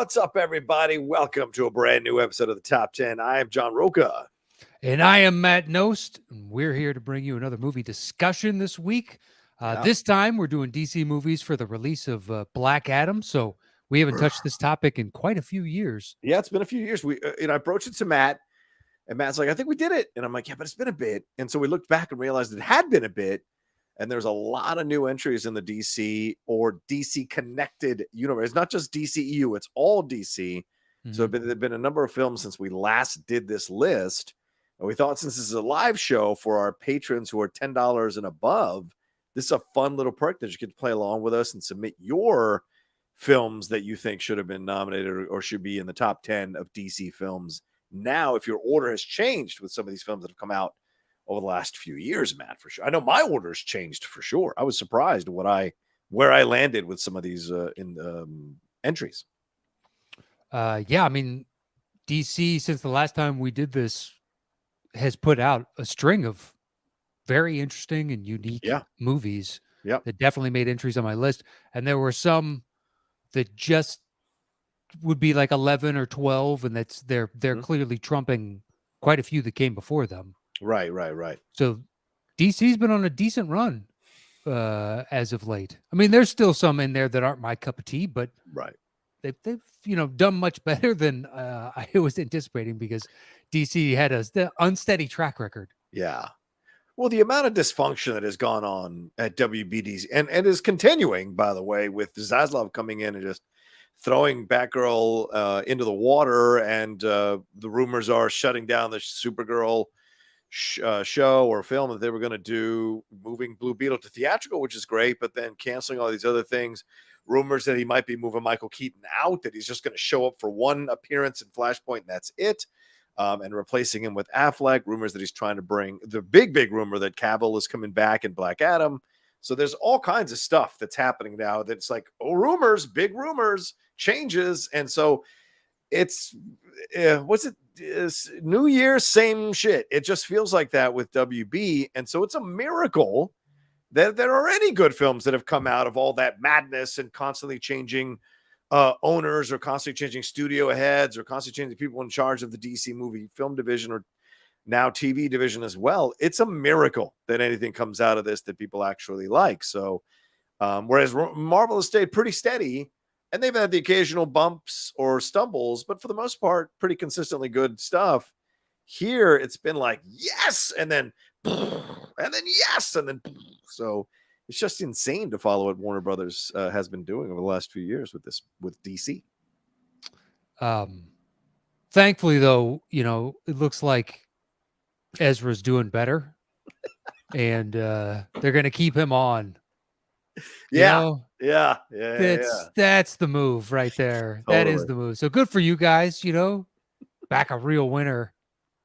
What's up, everybody? Welcome to a brand new episode of the Top 10. I am John Roca. And I am Matt Nost. And we're here to bring you another movie discussion this week. This time, we're doing DC movies for the release of Black Adam. So we haven't touched this topic in quite a few years. Yeah, it's been a few years. I approached it to Matt, and Matt's like, I think we did it. And I'm like, yeah, but it's been a bit. And so we looked back and realized it had been a bit. And there's a lot of new entries in the DC or DC connected universe. It's not just DCEU, it's all DC. Mm-hmm. So there have been a number of films since we last did this list. And we thought, since this is a live show for our patrons who are $10 and above, this is a fun little perk that you get to play along with us and submit your films that you think should have been nominated or should be in the top 10 of DC films. Now, if your order has changed with some of these films that have come out over the last few years, Matt, for sure. I know my order's changed for sure. I was surprised where I landed with some of these entries. Yeah, I mean, DC, since the last time we did this, has put out a string of very interesting and unique movies that definitely made entries on my list. And there were some that just would be like 11 or 12, and they're clearly trumping quite a few that came before them. Right. So DC's been on a decent run as of late. I mean, there's still some in there that aren't my cup of tea, but they've done much better than I was anticipating, because DC had the unsteady track record. Yeah. Well, the amount of dysfunction that has gone on at WBDC and is continuing, by the way, with Zaslav coming in and just throwing Batgirl into the water, and the rumors are shutting down the Supergirl show or film that they were going to do, moving Blue Beetle to theatrical, which is great, but then canceling all these other things. Rumors that he might be moving Michael Keaton out, that he's just going to show up for one appearance in Flashpoint and that's it, and replacing him with Affleck. Rumors that he's trying to bring the big rumor that Cavill is coming back in Black Adam. So there's all kinds of stuff that's happening now that's like, rumors, big rumors, changes. And so it's New Year, same shit. It just feels like that with WB. And so it's a miracle that there are any good films that have come out of all that madness and constantly changing owners, or constantly changing studio heads, or constantly changing people in charge of the DC movie film division, or now TV division as well. It's a miracle that anything comes out of this that people actually like. So whereas Marvel has stayed pretty steady, and they've had the occasional bumps or stumbles, but for the most part, pretty consistently good stuff. Here, it's been like, yes, and then yes, and then so it's just insane to follow what Warner Brothers has been doing over the last few years with DC. Thankfully, though, it looks like Ezra's doing better, and they're going to keep him on. Yeah. That's the move right there. Totally. That is the move. So good for you guys. Back a real winner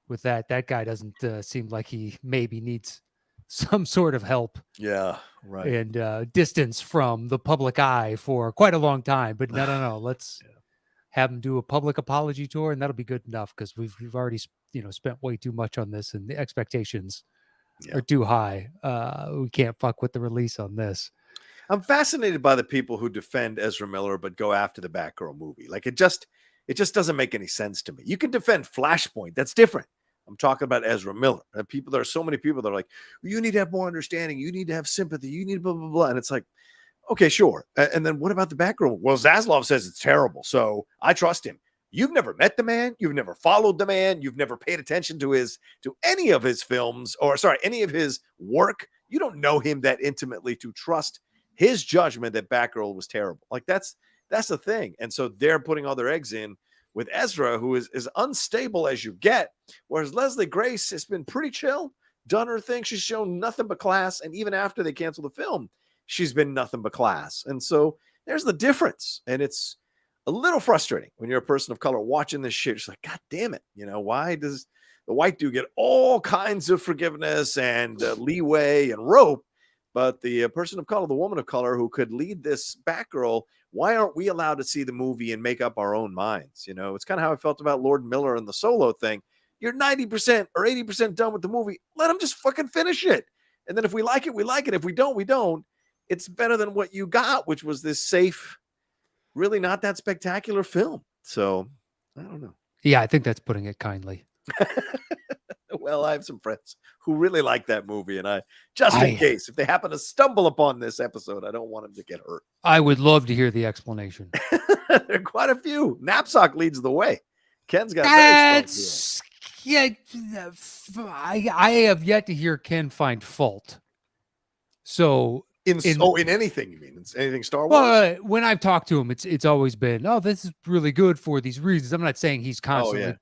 with that. That guy doesn't seem like he maybe needs some sort of help. Yeah, right. And distance from the public eye for quite a long time. But no. Let's have him do a public apology tour, and that'll be good enough, because we've already spent way too much on this, and the expectations are too high. We can't fuck with the release on this. I'm fascinated by the people who defend Ezra Miller but go after the Batgirl movie. Like, it just doesn't make any sense to me. You can defend Flashpoint. That's different. I'm talking about Ezra Miller. And there are so many people that are like, you need to have more understanding. You need to have sympathy. You need blah, blah, blah. And it's like, okay, sure. And then what about the Batgirl? Well, Zaslav says it's terrible, so I trust him. You've never met the man. You've never followed the man. You've never paid attention to any of his films, any of his work. You don't know him that intimately to trust his judgment that Batgirl was terrible. Like, that's the thing. And so they're putting all their eggs in with Ezra, who is as unstable as you get, whereas Leslie Grace has been pretty chill, done her thing. She's shown nothing but class. And even after they canceled the film, she's been nothing but class. And so there's the difference. And it's a little frustrating when you're a person of color watching this shit. It's like, God damn it. Why does the white dude get all kinds of forgiveness and leeway and rope, but the person of color, the woman of color who could lead this Batgirl, why aren't we allowed to see the movie and make up our own minds? It's kind of how I felt about Lord Miller and the Solo thing. You're 90% or 80% done with the movie. Let them just fucking finish it. And then if we like it, we like it. If we don't, we don't. It's better than what you got, which was this safe, really not that spectacular film. So I don't know. Yeah, I think that's putting it kindly. Well, I have some friends who really like that movie, and just in case, if they happen to stumble upon this episode, I don't want them to get hurt. I would love to hear the explanation. There are quite a few. Knapsack leads the way. Ken's got that's yeah. I have yet to hear Ken find fault. So in anything, you mean anything Star Wars? Well, when I've talked to him, it's always been, oh, this is really good for these reasons. I'm not saying he's constantly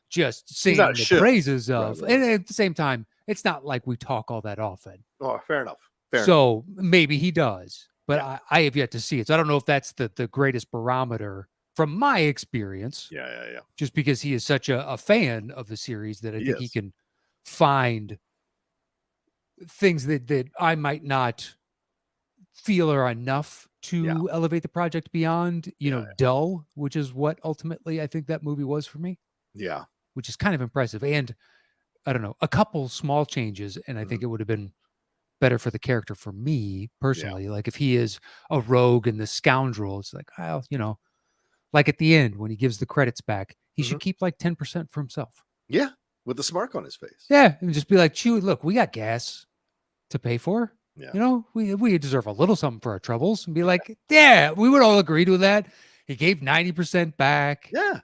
just singing the praises of, right. And at the same time, it's not like we talk all that often. Oh, fair enough. So maybe he does, but I have yet to see it. So I don't know if that's the greatest barometer from my experience. Yeah. Just because he is such a fan of the series that I think he can find things that I might not feel are enough to elevate the project beyond, dull, which is what ultimately I think that movie was for me. Yeah. Which is kind of impressive. And I don't know, a couple small changes, and I think it would have been better for the character for me personally. Like if he is a rogue and the scoundrel, it's like, well, like at the end when he gives the credits back, he should keep like 10% for himself. Yeah. With the smirk on his face. Yeah. And just be like, Chewie, look, we got gas to pay for. Yeah. We deserve a little something for our troubles, and be like, yeah, we would all agree to that. He gave 90% back. Yeah.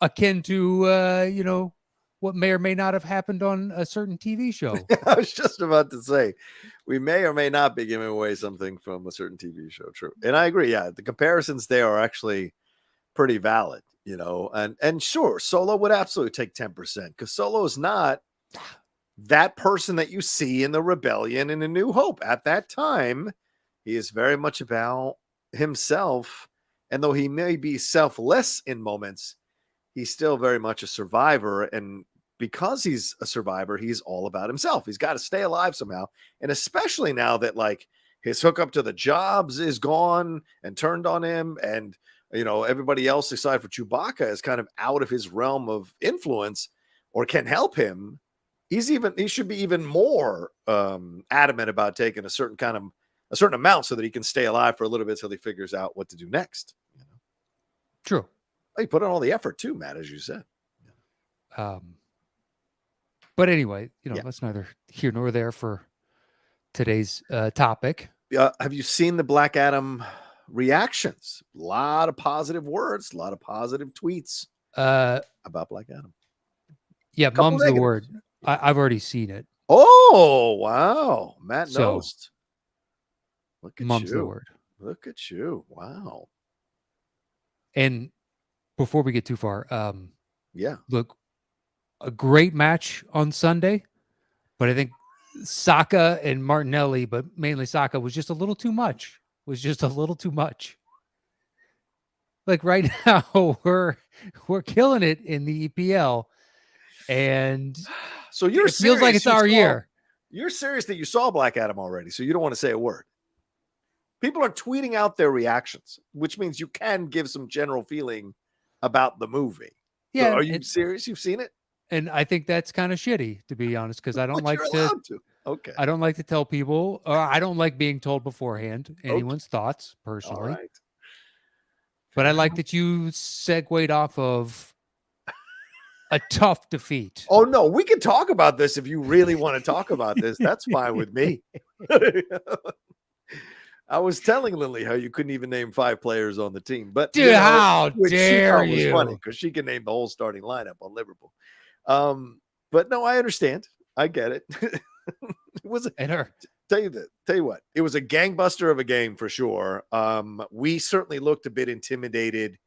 Akin to, what may or may not have happened on a certain TV show. I was just about to say, we may or may not be giving away something from a certain TV show. True. And I agree. Yeah. The comparisons there are actually pretty valid, and sure, Solo would absolutely take 10% because Solo is not that person that you see in the Rebellion and A New Hope. At that time, he is very much about himself. And though he may be selfless in moments, he's still very much a survivor. And because he's a survivor, he's all about himself. He's got to stay alive somehow. And especially now that like his hookup to the jobs is gone and turned on him. And, everybody else aside for Chewbacca is kind of out of his realm of influence or can help him. He should be even more adamant about taking a certain amount so that he can stay alive for a little bit till he figures out what to do next. True. He put in all the effort too, Matt, as you said. But anyway, that's neither here nor there for today's topic. Have you seen the Black Adam reactions? A lot of positive words, a lot of positive tweets about Black Adam. Yeah, mum's the word. I've already seen it. Oh, wow. Matt knows. Look at mum's the word. Look at you. Wow. And before we get too far, look, a great match on Sunday, but I think Sokka and Martinelli, but mainly Sokka, was just a little too much. Like right now, we're killing it in the EPL. And so it feels like it's our year. You're serious that you saw Black Adam already, so you don't want to say a word. People are tweeting out their reactions, which means you can give some general feeling about the movie. Yeah. So are you serious? You've seen it? And I think that's kind of shitty, to be honest, because I don't like to. Okay. I don't like to tell people, or I don't like being told beforehand anyone's thoughts personally. All right. But I like that you segued off of a tough defeat. Oh, no, we can talk about this if you really want to talk about this. That's fine with me. I was telling Lily how you couldn't even name 5 players on the team. But dude, how dare you? It was funny because she can name the whole starting lineup on Liverpool. But no, I understand. I get it. It was tell you what, it was a gangbuster of a game for sure. We certainly looked a bit intimidated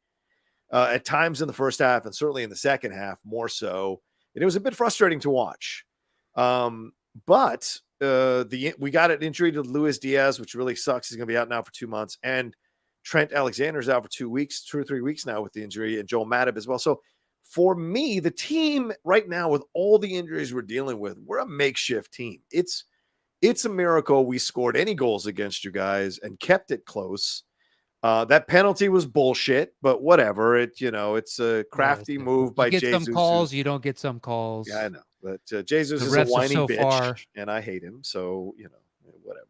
at times in the first half and certainly in the second half more so. And it was a bit frustrating to watch. But we got an injury to Luis Diaz, which really sucks. He's going to be out now for 2 months. And Trent Alexander's out for 2 or 3 weeks now with the injury, and Joel Matip as well. So for me, the team right now, with all the injuries we're dealing with, we're a makeshift team. It's a miracle we scored any goals against you guys and kept it close. That penalty was bullshit, but whatever. It's a crafty move by Jesus. You get some calls, you don't get some calls. Yeah, I know. But Jesus is a whiny bitch, and I hate him. So, whatever.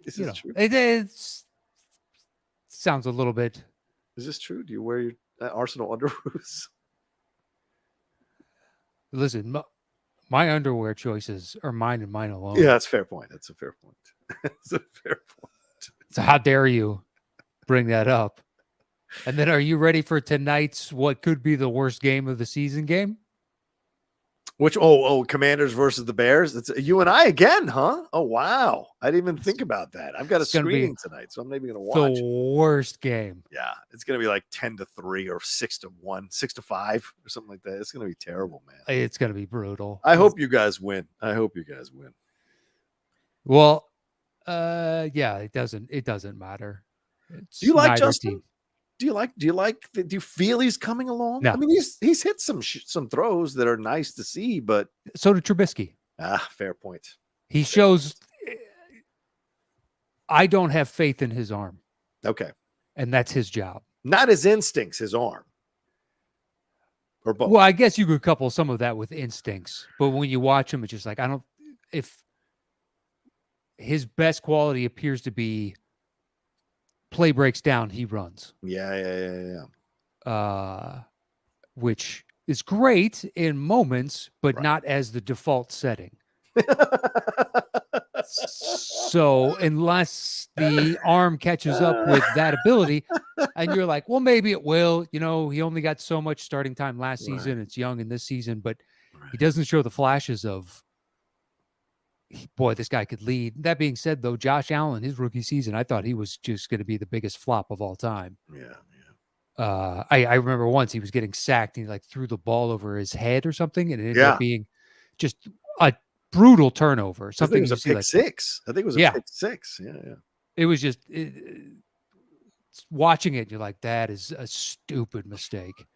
Is this true? It sounds a little bit. Is this true? Do you wear your Arsenal underoos? Listen, my underwear choices are mine and mine alone. Yeah, that's a fair point. That's a fair point. That's a fair point. So how dare you bring that up? And then are you ready for tonight's what could be the worst game of the season game? Which Commanders versus the Bears? It's you and I again, huh? Oh wow. I didn't even think about that. I've got a screening tonight, so I'm maybe gonna watch the worst game. Yeah, it's gonna be like 10-3 or 6-1, 6-5 or something like that. It's gonna be terrible, man. It's gonna be brutal. I hope you guys win. Well, yeah, it doesn't matter. Do you like Justin? Do you feel he's coming along? No. I mean, he's hit some throws that are nice to see, but so did Trubisky. Fair point. He shows. I don't have faith in his arm. Okay, and that's his job. Not his instincts, his arm, or both. Well, I guess you could couple some of that with instincts, but when you watch him, it's just like if his best quality appears to be. Play breaks down, he runs. Yeah. Which is great in moments, but not as the default setting. So unless the arm catches up with that ability, and you're like, well, maybe it will. He only got so much starting time last season. It's young in this season, but he doesn't show the flashes of, boy, this guy could lead. That being said, though, Josh Allen, his rookie season, I thought he was just going to be the biggest flop of all time. Yeah. I remember once he was getting sacked and he threw the ball over his head or something, and it ended up being just a brutal turnover. Something was a pick six. I think it was a pick six. Yeah. It was just watching it. You're like, that is a stupid mistake.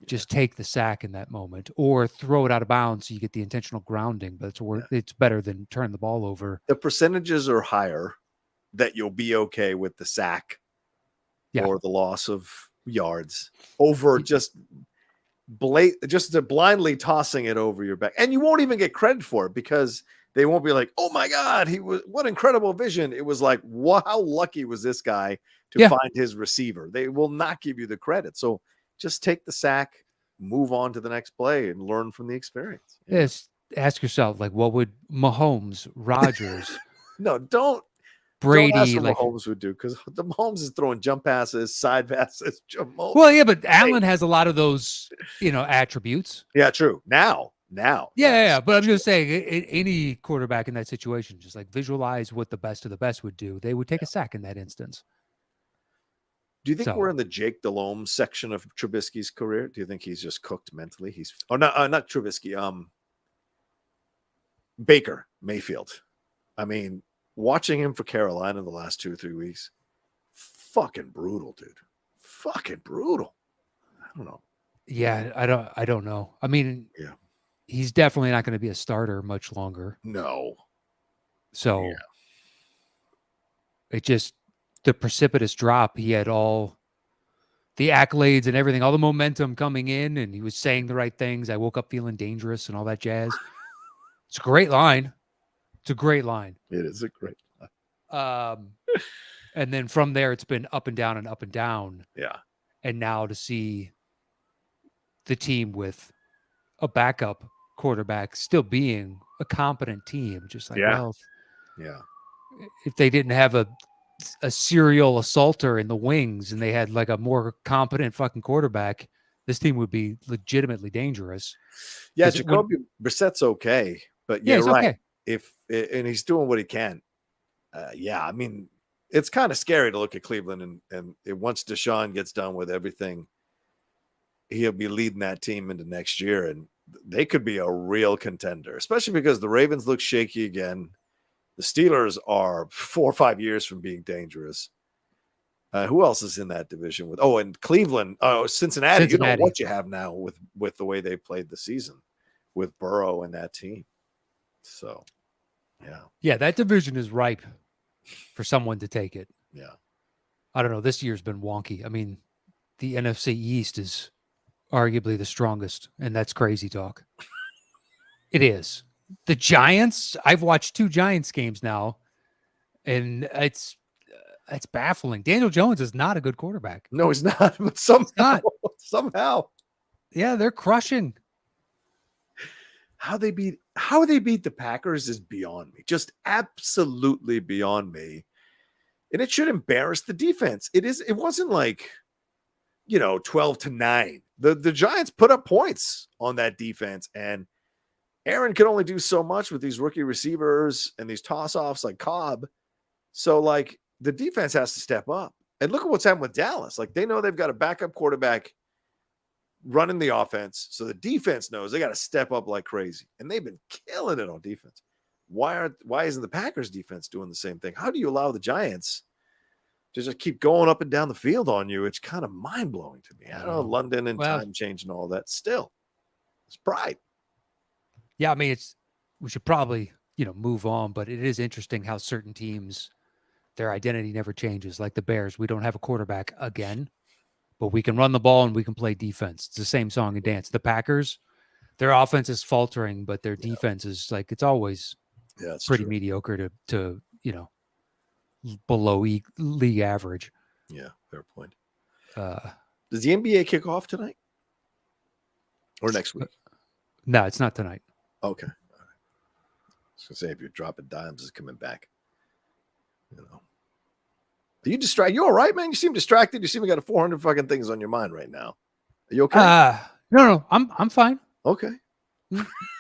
Just take the sack in that moment or throw it out of bounds so you get the intentional grounding, but it's better than turn the ball over. The percentages are higher that you'll be okay with the sack or the loss of yards over just blindly tossing it over your back. And you won't even get credit for it because they won't be like, oh my God, what incredible vision. It was like, wow, how lucky was this guy to find his receiver? They will not give you the credit. So just take the sack, move on to the next play, and learn from the experience. Yes. Ask yourself, what would Mahomes, Rodgers, Brady, don't ask what Mahomes would do, because the Mahomes is throwing jump passes, side passes. Well, yeah, but Allen has a lot of those, attributes. Yeah, true. Now. Yeah. But I'm going to say, any quarterback in that situation, just visualize what the best of the best would do. They would take a sack in that instance. Do you think we're in the Jake Delhomme section of Trubisky's career? Do you think he's just cooked mentally? Not Trubisky. Baker Mayfield. I mean, watching him for Carolina the last 2 or 3 weeks, fucking brutal, dude. Fucking brutal. I don't know. Yeah, I don't know. I mean, he's definitely not going to be a starter much longer. No. So it just. The precipitous drop, he had all the accolades and everything, all the momentum coming in, and he was saying the right things. I woke up feeling dangerous and all that jazz. It's a great line. It is a great line. And then from there, it's been up and down and up and down. Yeah. And now to see the team with a backup quarterback still being a competent team, just well, if they didn't have a serial assaulter in the wings and they had a more competent fucking quarterback, this team would be legitimately dangerous. Yeah, Jacoby Brissett's okay, but you're right. Okay. And he's doing what he can. I mean, it's kind of scary to look at Cleveland and once Deshaun gets done with everything, he'll be leading that team into next year, and they could be a real contender, especially because the Ravens look shaky again. The Steelers are 4 or 5 years from being dangerous. Who else is in that division and Cleveland? Cincinnati. You know what you have now with the way they played the season with Burrow and that team. So, yeah, that division is ripe for someone to take it. Yeah, I don't know. This year's been wonky. I mean, the NFC East is arguably the strongest, and that's crazy talk. It is. The Giants, I've watched 2 Giants games now, And it's baffling. Daniel Jones is not a good quarterback. No, he's not. But somehow, yeah, they're crushing. How they beat the Packers is beyond me. Just absolutely beyond me. And it should embarrass the defense. It wasn't like, 12-9. The Giants put up points on that defense, and Aaron can only do so much with these rookie receivers and these toss-offs like Cobb. So, like, the defense has to step up. And look at what's happened with Dallas. Like, they know they've got a backup quarterback running the offense. So the defense knows they got to step up like crazy. And they've been killing it on defense. Why isn't the Packers defense doing the same thing? How do you allow the Giants to just keep going up and down the field on you? It's kind of mind-blowing to me. I don't know, London and time change and all that. Still, it's pride. Yeah, I mean, we should probably, move on, but it is interesting how certain teams, their identity never changes. Like the Bears, we don't have a quarterback again, but we can run the ball and we can play defense. It's the same song and dance. The Packers, their offense is faltering, but their defense is like, it's always pretty mediocre to below league average. Yeah, fair point. Does the NBA kick off tonight or next week? No, it's not tonight. Okay. All right. I was going to say, if you're dropping dimes, is coming back. Are you distracted? You all right, man? You seem distracted. You seem like you got 400 fucking things on your mind right now. Are you okay? No, I'm fine. Okay.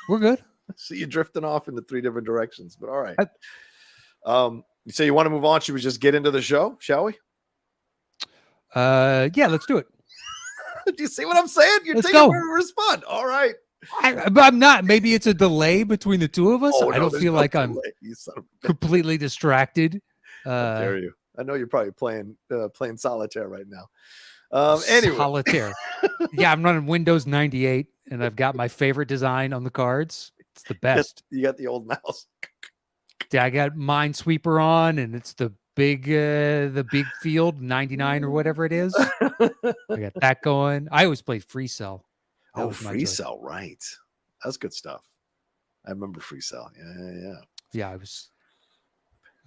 We're good. See you drifting off into 3 different directions, but all right. You say you want to move on? Should we just get into the show? Shall we? Yeah, let's do it. Do you see what I'm saying? You're taking a respond. All right. I'm not. Maybe it's a delay between the two of us. I don't feel like I'm completely distracted. How dare you? I know you're probably playing solitaire right now. Anyway. Solitaire. Yeah, I'm running Windows 98, and I've got my favorite design on the cards. It's the best. You got the old mouse. I got Minesweeper on, and it's the big field 99 or whatever it is. I got that going. I always play Free Cell. Free Cell, right? That's good stuff. I remember Free Cell. Yeah. Yeah, I was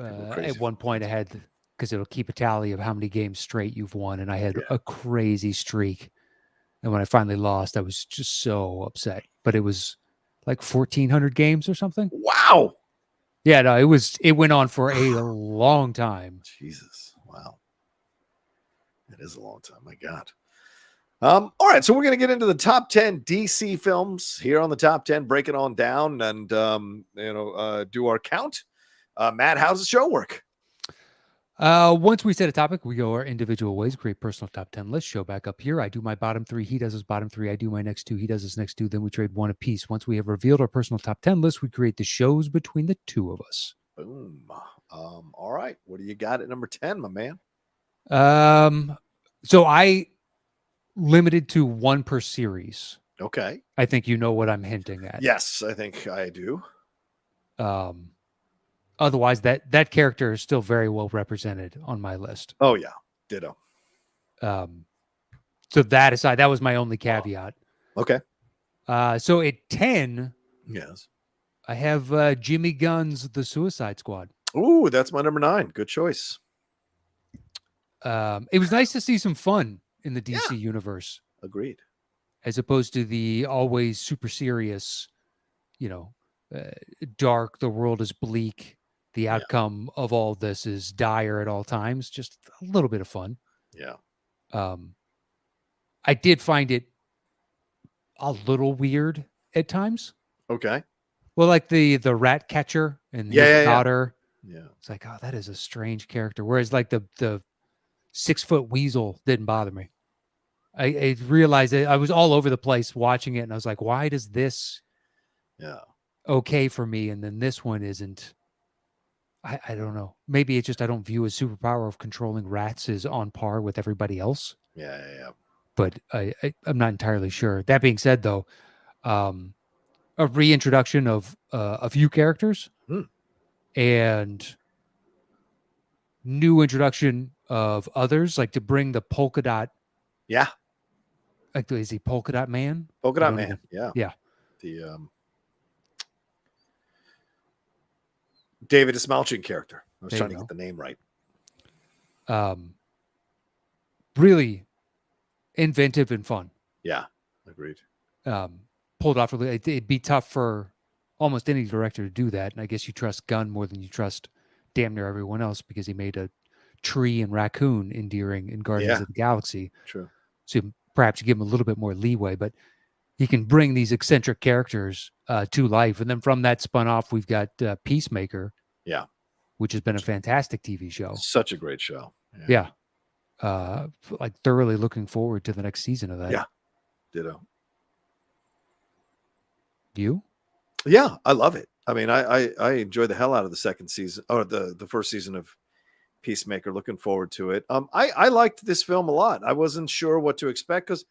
at one point I had, because it'll keep a tally of how many games straight you've won, and I had a crazy streak. And when I finally lost, I was just so upset. But it was like 1,400 games or something. Wow. Yeah, no, it went on for a long time. Jesus. Wow. It is a long time. My God. All right, so we're going to get into the top 10 DC films here on the top 10, break it on down and, do our count. Matt, how's the show work? Once we set a topic, we go our individual ways, create personal top 10 list, show back up here. I do my bottom 3. He does his bottom 3. I do my next 2. He does his next 2. Then we trade 1 apiece. Once we have revealed our personal top 10 list, we create the shows between the 2 of us. Boom. All right. What do you got at number 10, my man? So I limited to 1 per series. Okay. I think you know what I'm hinting at. Yes, I think I do. Otherwise, that character is still very well represented on my list. Oh yeah, ditto. So that aside, that was my only caveat. Okay. So at 10, yes, I have Jimmy Gunn's The Suicide Squad. Ooh, that's my number 9. Good choice. It was nice to see some fun in the DC universe. Agreed. As opposed to the always super serious, dark, the world is bleak. The outcome of all this is dire at all times. Just a little bit of fun. Yeah. I did find it a little weird at times. Okay. Well, like the rat catcher and his daughter. Yeah. It's like, oh, that is a strange character. Whereas like the 6-foot weasel didn't bother me. I realized that I was all over the place watching it, and I was like, why does this okay for me, and then this one isn't? I don't know. Maybe it's just I don't view his superpower of controlling rats as on par with everybody else. Yeah. But I'm not entirely sure. That being said, though, a reintroduction of a few characters and new introduction of others, like to bring the polka dot. Yeah. Like, is he Polka Dot Man? Polka Dot Man. Yeah. The David Ismalchian character. I was trying to get the name right. Really inventive and fun. Yeah, agreed. Pulled off. It'd be tough for almost any director to do that. And I guess you trust Gunn more than you trust damn near everyone else because he made a tree and raccoon endearing in Guardians of the Galaxy. True. So perhaps you give him a little bit more leeway, but he can bring these eccentric characters to life. And then from that spun off, we've got Peacemaker. Yeah. Which has been a fantastic TV show. Such a great show. Yeah. Like thoroughly looking forward to the next season of that. Yeah. Ditto. You? Yeah, I love it. I mean, I enjoy the hell out of the second season or the first season of Peacemaker. Looking forward to it. I liked this film a lot. I wasn't sure what to expect because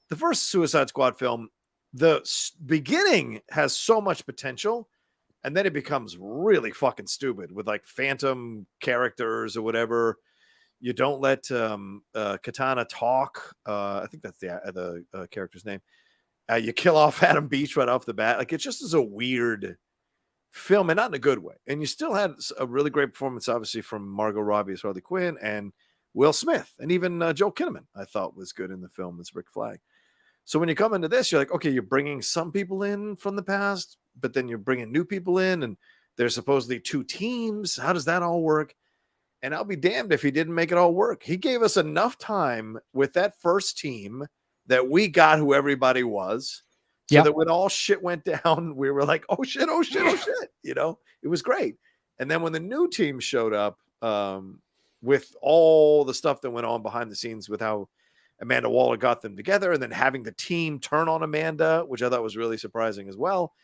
the first Suicide Squad film, the beginning has so much potential, and then it becomes really fucking stupid with like phantom characters or whatever. You don't let Katana talk. I think that's the character's name. You kill off Adam Beach right off the bat. Like, it just is a weird film, and not in a good way. And you still had a really great performance, obviously, from Margot Robbie as Harley Quinn and Will Smith. And even Joel Kinnaman, I thought, was good in the film as Rick Flag. So when you come into this, you're like, okay, you're bringing some people in from the past, but then you're bringing new people in, and there's supposedly two teams. How does that all work? And I'll be damned if he didn't make it all work. He gave us enough time with that first team that we got who everybody was, so that when all shit went down, we were like, oh shit, oh shit, oh shit. You know, it was great. And then when the new team showed up, with all the stuff that went on behind the scenes with how Amanda Waller got them together, and then having the team turn on Amanda, which I thought was really surprising as well.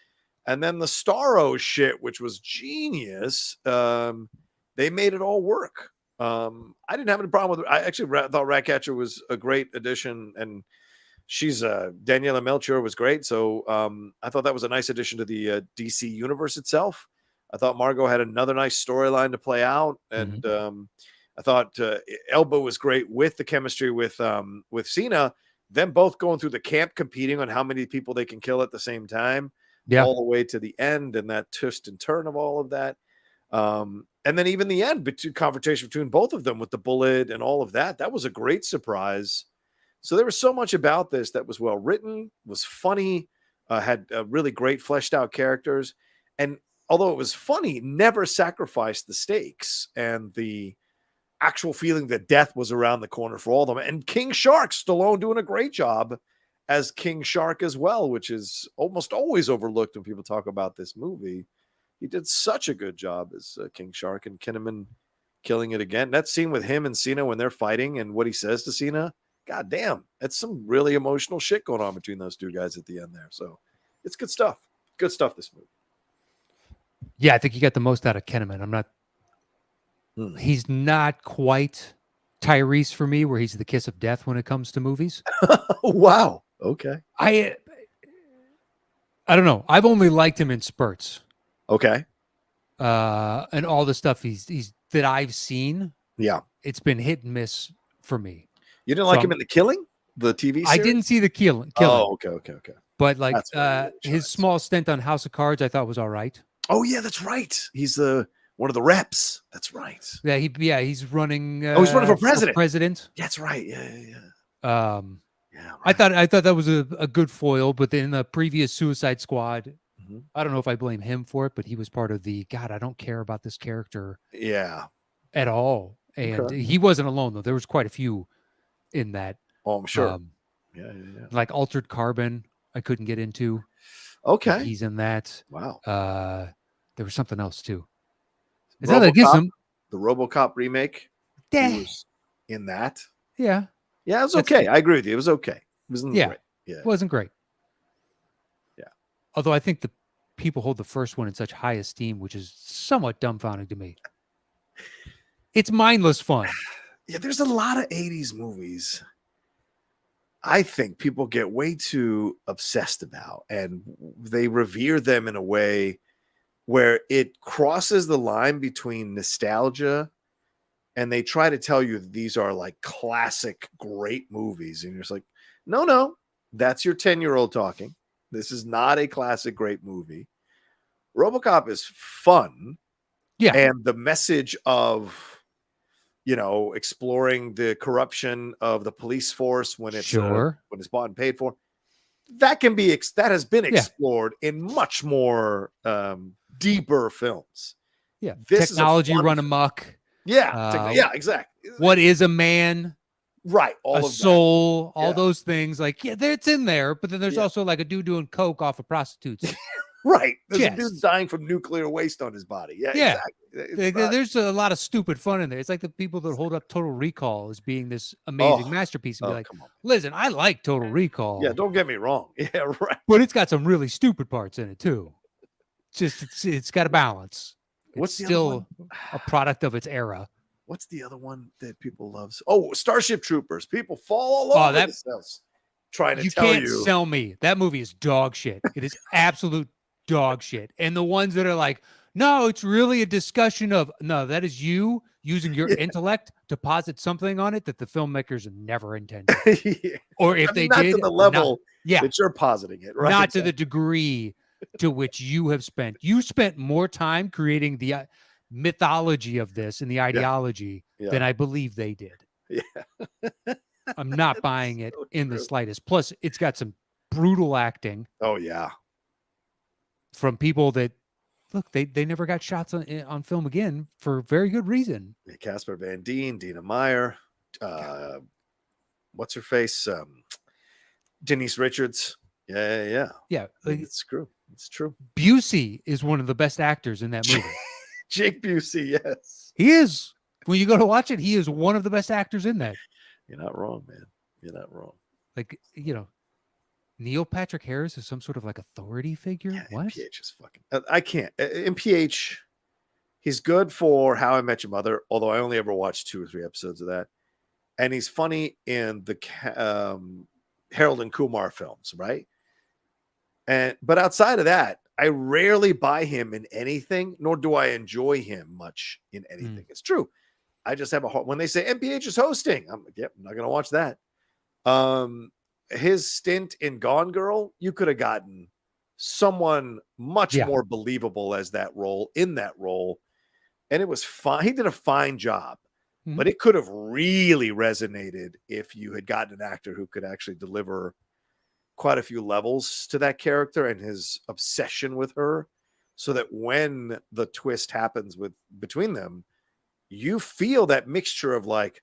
And then the Starro shit, which was genius. They made it all work. I didn't have any problem with it. I actually thought Ratcatcher was a great addition, and she's Daniela Melchior was great. So I thought that was a nice addition to the DC universe itself. I thought Margot had another nice storyline to play out, and I thought Elba was great with the chemistry with Cena. Them both going through the camp, competing on how many people they can kill at the same time, all the way to the end, and that twist and turn of all of that. And then even the end, confrontation between both of them with the bullet and all of that, that was a great surprise. So there was so much about this that was well written, was funny, had really great fleshed out characters. And although it was funny, never sacrificed the stakes and the actual feeling that death was around the corner for all of them. And King Shark, Stallone doing a great job as King Shark as well, which is almost always overlooked when people talk about this movie. He did such a good job as King Shark, and Kinnaman killing it again. That scene with him and Cena when they're fighting and what he says to Cena, god damn, that's some really emotional shit going on between those two guys at the end there. So it's good stuff. Good stuff, this movie. Yeah, I think he got the most out of Kinnaman. He's not quite Tyrese for me, where he's the kiss of death when it comes to movies. Wow. Okay. I don't know. I've only liked him in spurts. Okay. And all the stuff he's that I've seen. Yeah. It's been hit and miss for me. You didn't like him in The Killing? The TV series? I didn't see The Killing. Oh, okay. But like his small stint on House of Cards, I thought was all right. Oh yeah, that's right. He's one of the reps. That's right. Yeah, he's running. He's running for president. That's right. Yeah. Yeah. Right. I thought that was a good foil, but in the previous Suicide Squad, I don't know if I blame him for it, but he was part of the God. I don't care about this character. Yeah. At all, and he wasn't alone though. There was quite a few in that. Oh, I'm sure. Yeah. Like Altered Carbon, I couldn't get into. Okay. He's in that. Wow. There was something else too. Is that the RoboCop remake? He was in that. Yeah. Yeah, it was okay. I agree with you. It was okay. It wasn't great. Yeah. It wasn't great. Yeah. Although I think the people hold the first one in such high esteem, which is somewhat dumbfounding to me. It's mindless fun. Yeah, there's a lot of 80s movies I think people get way too obsessed about, and they revere them in a way where it crosses the line between nostalgia, and they try to tell you that these are like classic great movies, and you're just like, no, that's your 10-year-old talking. This is not a classic great movie. RoboCop is fun. Yeah. And the message of, exploring the corruption of the police force when it's bought and paid for, that has been explored in much more deeper films. Yeah. This Technology is run amok. Yeah, exactly. What is a man? Right. All a of soul, that. all those things. Like, it's in there, but then there's also like a dude doing coke off of prostitutes. Right. There's a dude dying from nuclear waste on his body. Yeah. Exactly. There's a lot of stupid fun in there. It's like the people that hold up Total Recall as being this amazing masterpiece and be like, listen, I like Total Recall. Yeah, don't get me wrong. Yeah, right. But it's got some really stupid parts in it too. It's got a balance. What's still a product of its era. What's the other one that people love? Oh, Starship Troopers. People fall all over this house trying to tell you. You can't sell me. That movie is dog shit. It is absolute dog shit. And the ones that are like, no, it's really a discussion of, no, that is you using your intellect to posit something on it that the filmmakers never intended. Or if they not did. To the level that you're positing it, right? Not to the degree to which you have spent. You spent more time creating the mythology of this and the ideology than I believe they did. Yeah. I'm not buying it in the slightest. Plus, it's got some brutal acting. Oh, yeah. From people that, look, they never got shots on film again for very good reason. Casper Van Dien, Dina Meyer, what's her face? Denise Richards. Yeah. It's true. It's true. Busey is one of the best actors in that movie. Jake Busey, yes. He is. When you go to watch it, he is one of the best actors in that. You're not wrong, man. You're not wrong. Like, Neil Patrick Harris is some sort of like authority figure. Yeah, what? MPH is fucking. I can't. MPH, he's good for How I Met Your Mother, although I only ever watched 2 or 3 episodes of that. And he's funny in the Harold and Kumar films, right? But outside of that, I rarely buy him in anything, nor do I enjoy him much in anything. It's true. I just have a heart. When they say MPH is hosting, I'm like, yep, I'm not going to watch that. His stint in Gone Girl, you could have gotten someone much more believable as that role, in that role. And it was fine. He did a fine job, but it could have really resonated if you had gotten an actor who could actually deliver quite a few levels to that character and his obsession with her, so that when the twist happens between them, you feel that mixture of like,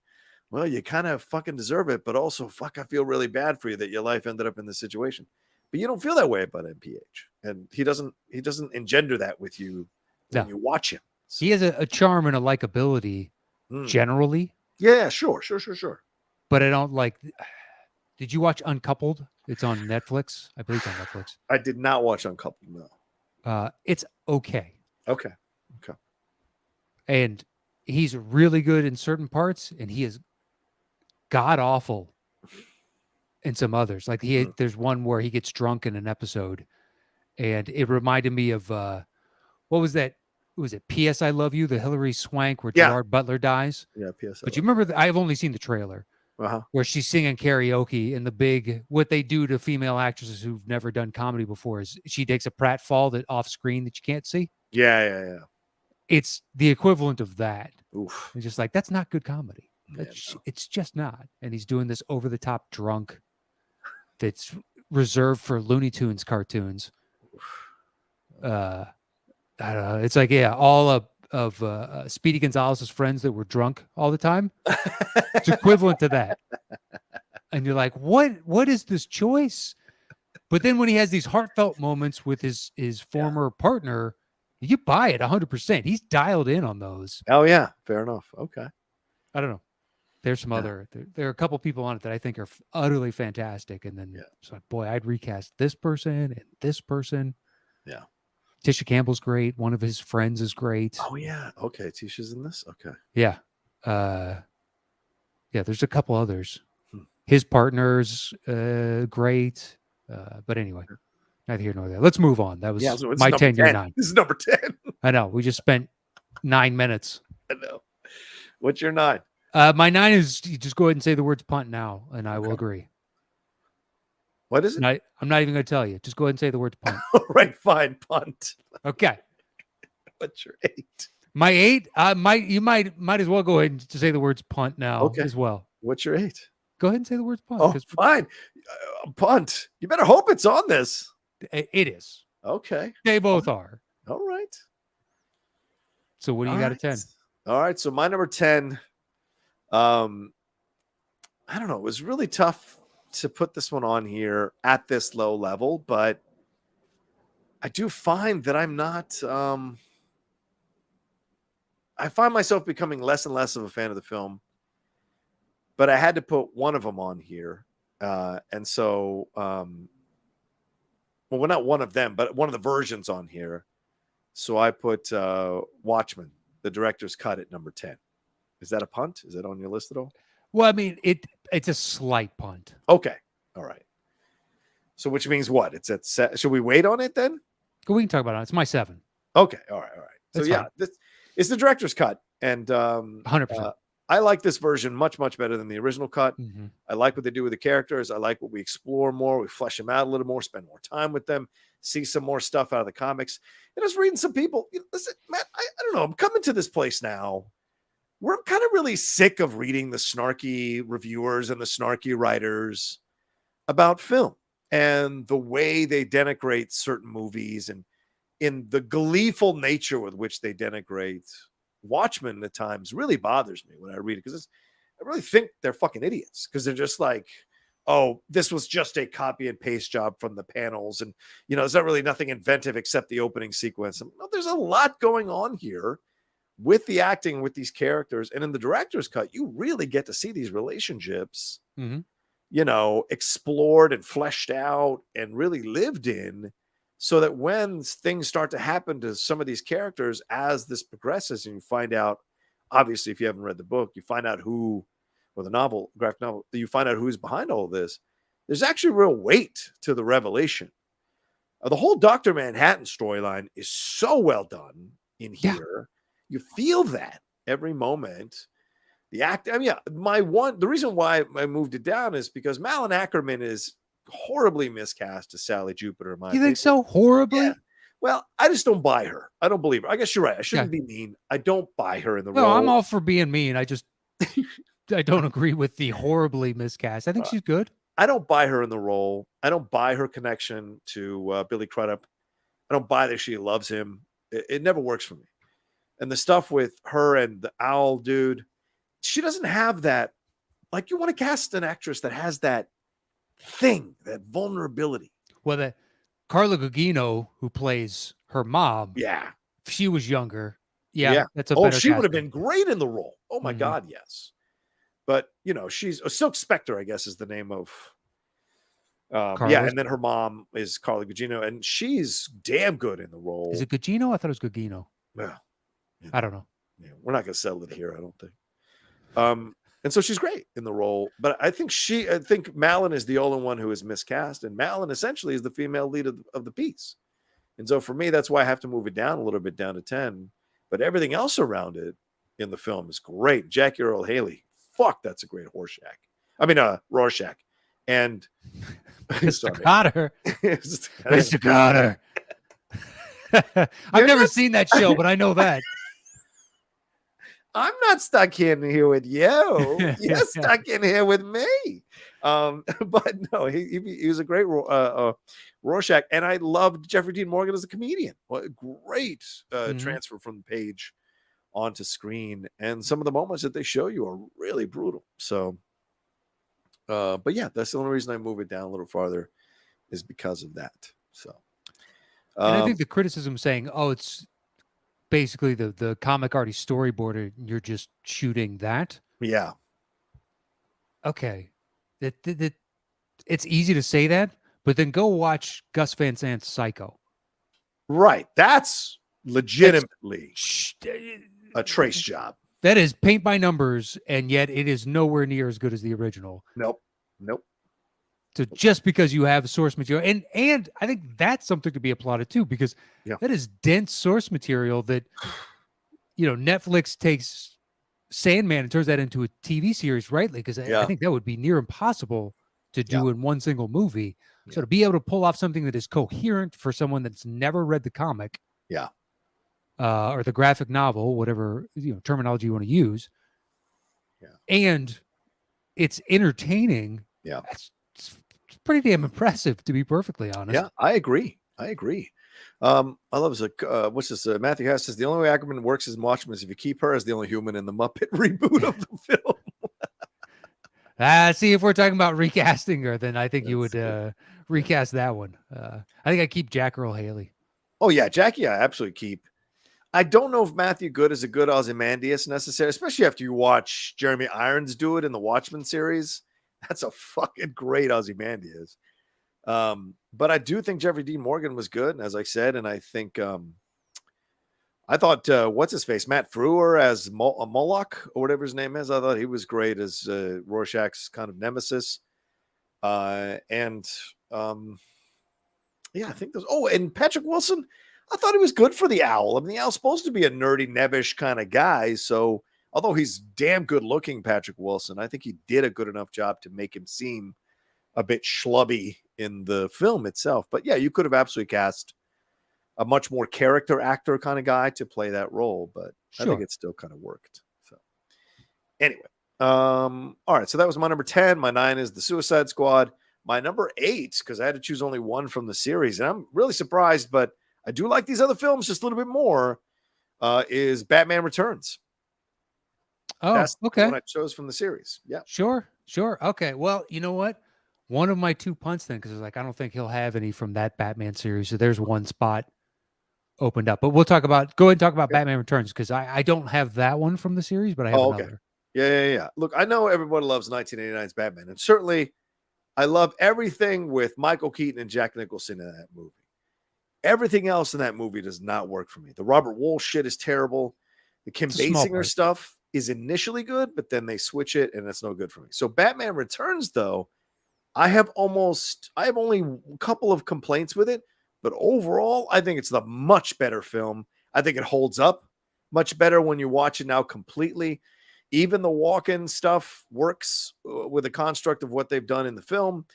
well, you kind of fucking deserve it, but also fuck, I feel really bad for you that your life ended up in this situation. But you don't feel that way about MPH, and he doesn't engender that with you when you watch him. So, he has a charm and a likability generally. Yeah, sure. But I don't like. Did you watch Uncoupled? It's on Netflix. I believe it's on Netflix. I did not watch Uncoupled, no. It's okay. Okay. And he's really good in certain parts, and he is god awful in some others. Like there's one where he gets drunk in an episode, and it reminded me of what was that? Was it P.S. I Love You? The Hilary Swank where Gerard Butler dies. Yeah, P.S. But you remember? I've only seen the trailer. Where she's singing karaoke, and what they do to female actresses who've never done comedy before is she takes a pratfall off screen that you can't see. Yeah. It's the equivalent of that. Oof. It's just like, that's not good comedy. Yeah, it's just not. And he's doing this over the top drunk that's reserved for Looney Tunes cartoons. I don't know. It's like, all of Speedy Gonzalez's friends that were drunk all the time. It's equivalent to that. And you're like, what is this choice? But then when he has these heartfelt moments with his former partner, you buy it 100%. He's dialed in on those. Oh yeah, fair enough. Okay. I don't know. There's some other. There are a couple people on it that I think are utterly fantastic. And then it's like, boy, I'd recast this person and this person. Yeah. Tisha Campbell's great. One of his friends is great. Oh yeah. Okay. Tisha's in this. Okay. Yeah. There's a couple others. His partner's great. But anyway, neither here nor there. Let's move on. That was my 10, your 9. This is number 10. I know. We just spent 9 minutes. I know. What's your 9? My 9 is, you just go ahead and say the words punt now, and I will agree. What is it? I'm not even going to tell you. Just go ahead and say the words punt. All right, fine, punt. Okay. What's your 8? My 8, you might as well go ahead and say the words punt now as well. What's your 8? Go ahead and say the words punt. Oh, fine. Punt. You better hope it's on this. It is. Okay. They both are. All right. So what do you got at 10? All right. So my number 10, I don't know. It was really tough to put this one on here at this low level, but I do find that I'm not, I find myself becoming less and less of a fan of the film, but I had to put one of them on here. And so, well, not one of them, but one of the versions on here. So I put Watchmen, the director's cut, at number 10. Is that a punt? Is that on your list at all? Well, I mean, it's a slight punt. Okay. All right. So which means what? It's at should we wait on it then? We can talk about it. It's my 7. Okay. All right. That's so yeah, it's the director's cut. And 100%. I like this version much, much better than the original cut. Mm-hmm. I like what they do with the characters. I like what we explore more. We flesh them out a little more, spend more time with them, see some more stuff out of the comics. And I was reading some people, listen, Matt, I don't know. I'm coming to this place now where I'm kind of really sick of reading the snarky reviewers and the snarky writers about film and the way they denigrate certain movies and in the gleeful nature with which they denigrate Watchmen at times really bothers me when I read it, because I really think they're fucking idiots, because they're just like, oh, this was just a copy and paste job from the panels, and there's not really nothing inventive except the opening sequence. No, there's a lot going on here with the acting, with these characters, and in the director's cut, you really get to see these relationships, explored and fleshed out and really lived in. So that when things start to happen to some of these characters as this progresses, and you find out, obviously, if you haven't read the book, you find out who, or the novel, graphic novel, you find out who's behind all of this. There's actually real weight to the revelation. The whole Dr. Manhattan storyline is so well done in here. You feel that every moment. The act, the reason why I moved it down is because Malin Ackerman is horribly miscast as Sally Jupiter. You think so? Horribly? Yeah. Well, I just don't buy her. I don't believe her. I guess you're right. I shouldn't be mean. I don't buy her in the role. No, I'm all for being mean. I don't agree with the horribly miscast. I think she's good. I don't buy her in the role. I don't buy her connection to Billy Crudup. I don't buy that she loves him. It never works for me. And the stuff with her and the owl dude, she doesn't have that. Like, you want to cast an actress that has that thing, that vulnerability. Well, that Carla Gugino, who plays her mom, if she was younger, that's a better she would have casting. been great in the role. Oh my God, yes. But she's Silk Spectre, I guess, is the name of and then her mom is Carla Gugino, and she's damn good in the role. Is it Gugino? I thought it was Gugino. Yeah. I don't know. Yeah, we're not gonna settle it here, I don't think. And so she's great in the role, but I think Malin is the only one who is miscast, and Malin essentially is the female lead of the piece. And so for me, that's why I have to move it down a little bit, down to 10. But everything else around it in the film is great. Jackie Earle Haley, fuck, that's a great Rorschach. And Mr. Cotter. Mr. Cotter. I've never seen that show, but I know that. I'm not stuck in here with you. You're stuck in here with me. But no, he was a great Rorschach, and I loved Jeffrey Dean Morgan as a comedian. What a great transfer from the page onto screen, and some of the moments that they show you are really brutal. So, but yeah, that's the only reason I move it down a little farther is because of that. So, and I think the criticism saying, "Oh, it's basically the comic already storyboarded, and you're just shooting that." Yeah. Okay. It's easy to say that, but then go watch Gus Van Sant's Psycho. Right. That's legitimately a trace job. That is paint by numbers, and yet it is nowhere near as good as the original. Nope. So just because you have source material, and I think that's something to be applauded too, because that is dense source material that, Netflix takes Sandman and turns that into a TV series, rightly, because I think that would be near impossible to do in one single movie. So to be able to pull off something that is coherent for someone that's never read the comic, or the graphic novel, whatever terminology you want to use. Yeah. And it's entertaining. Yeah. It's pretty damn impressive, to be perfectly honest. Yeah, I agree. I love this. What's this? Matthew Hess says the only way Ackerman works as Watchmen is if you keep her as the only human in the Muppet reboot of the film. See, if we're talking about recasting her, then I think you would recast that one. I think I keep Jack Earl Haley. Oh yeah, Jackie, I absolutely keep. I don't know if Matthew Good is a good Ozymandias necessarily, especially after you watch Jeremy Irons do it in the Watchmen series. That's a fucking great Ozymandias. But I do think Jeffrey Dean Morgan was good, as I said, and I think I thought what's his face, Matt Frewer as Moloch or whatever his name is. I thought he was great as Rorschach's kind of nemesis, yeah, I think those. Oh, and Patrick Wilson, I thought he was good for the Owl. I mean, the Owl's supposed to be a nerdy, nebbish kind of guy, so although he's damn good looking, Patrick Wilson, I think he did a good enough job to make him seem a bit schlubby in the film itself. But yeah, you could have absolutely cast a much more character actor kind of guy to play that role, but sure. I think it still kind of worked. So anyway, all right. So that was my number 10. My 9 is the Suicide Squad. My number 8, because I had to choose only one from the series, and I'm really surprised, but I do like these other films just a little bit more, is Batman Returns. Oh, that's okay. What I chose from the series. Yeah. Sure. Okay. Well, you know what? One of my 2 punts then, because I don't think he'll have any from that Batman series. So there's one spot opened up. But we'll go ahead and talk about Batman Returns, because I don't have that one from the series, but I have another. Yeah. Look, I know everybody loves 1989's Batman, and certainly I love everything with Michael Keaton and Jack Nicholson in that movie. Everything else in that movie does not work for me. The Robert Walsh shit is terrible. The Kim Basinger stuff is initially good, but then they switch it and it's no good for me. So Batman Returns, though, I have only a couple of complaints with it, but overall, I think it's the much better film. I think it holds up much better when you watch it now completely. Even the walk-in stuff works with the construct of what they've done in the film.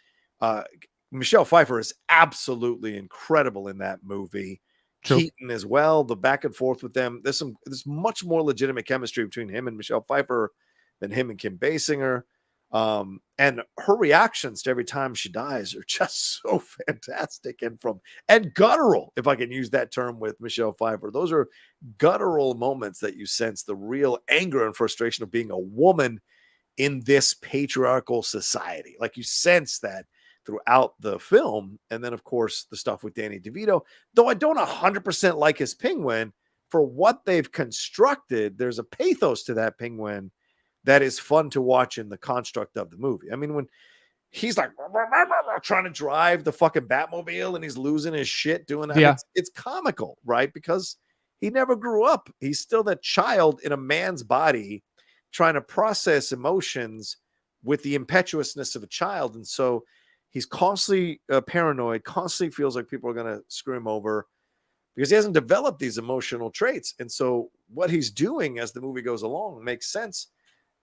Michelle Pfeiffer is absolutely incredible in that movie. True. Keaton as well. The back and forth with them. There's much more legitimate chemistry between him and Michelle Pfeiffer than him and Kim Basinger. And her reactions to every time she dies are just so fantastic and guttural, if I can use that term with Michelle Pfeiffer. Those are guttural moments that you sense the real anger and frustration of being a woman in this patriarchal society. Like you sense that throughout the film. And then, of course, the stuff with Danny DeVito, though I don't 100% like his Penguin, for what they've constructed, there's a pathos to that Penguin that is fun to watch in the construct of the movie. I mean, when he's like trying to drive the fucking Batmobile and he's losing his shit doing that, yeah. It's comical, right? Because he never grew up. He's still that child in a man's body trying to process emotions with the impetuousness of a child. And so he's constantly paranoid, constantly feels like people are going to screw him over because he hasn't developed these emotional traits. And so what he's doing as the movie goes along makes sense.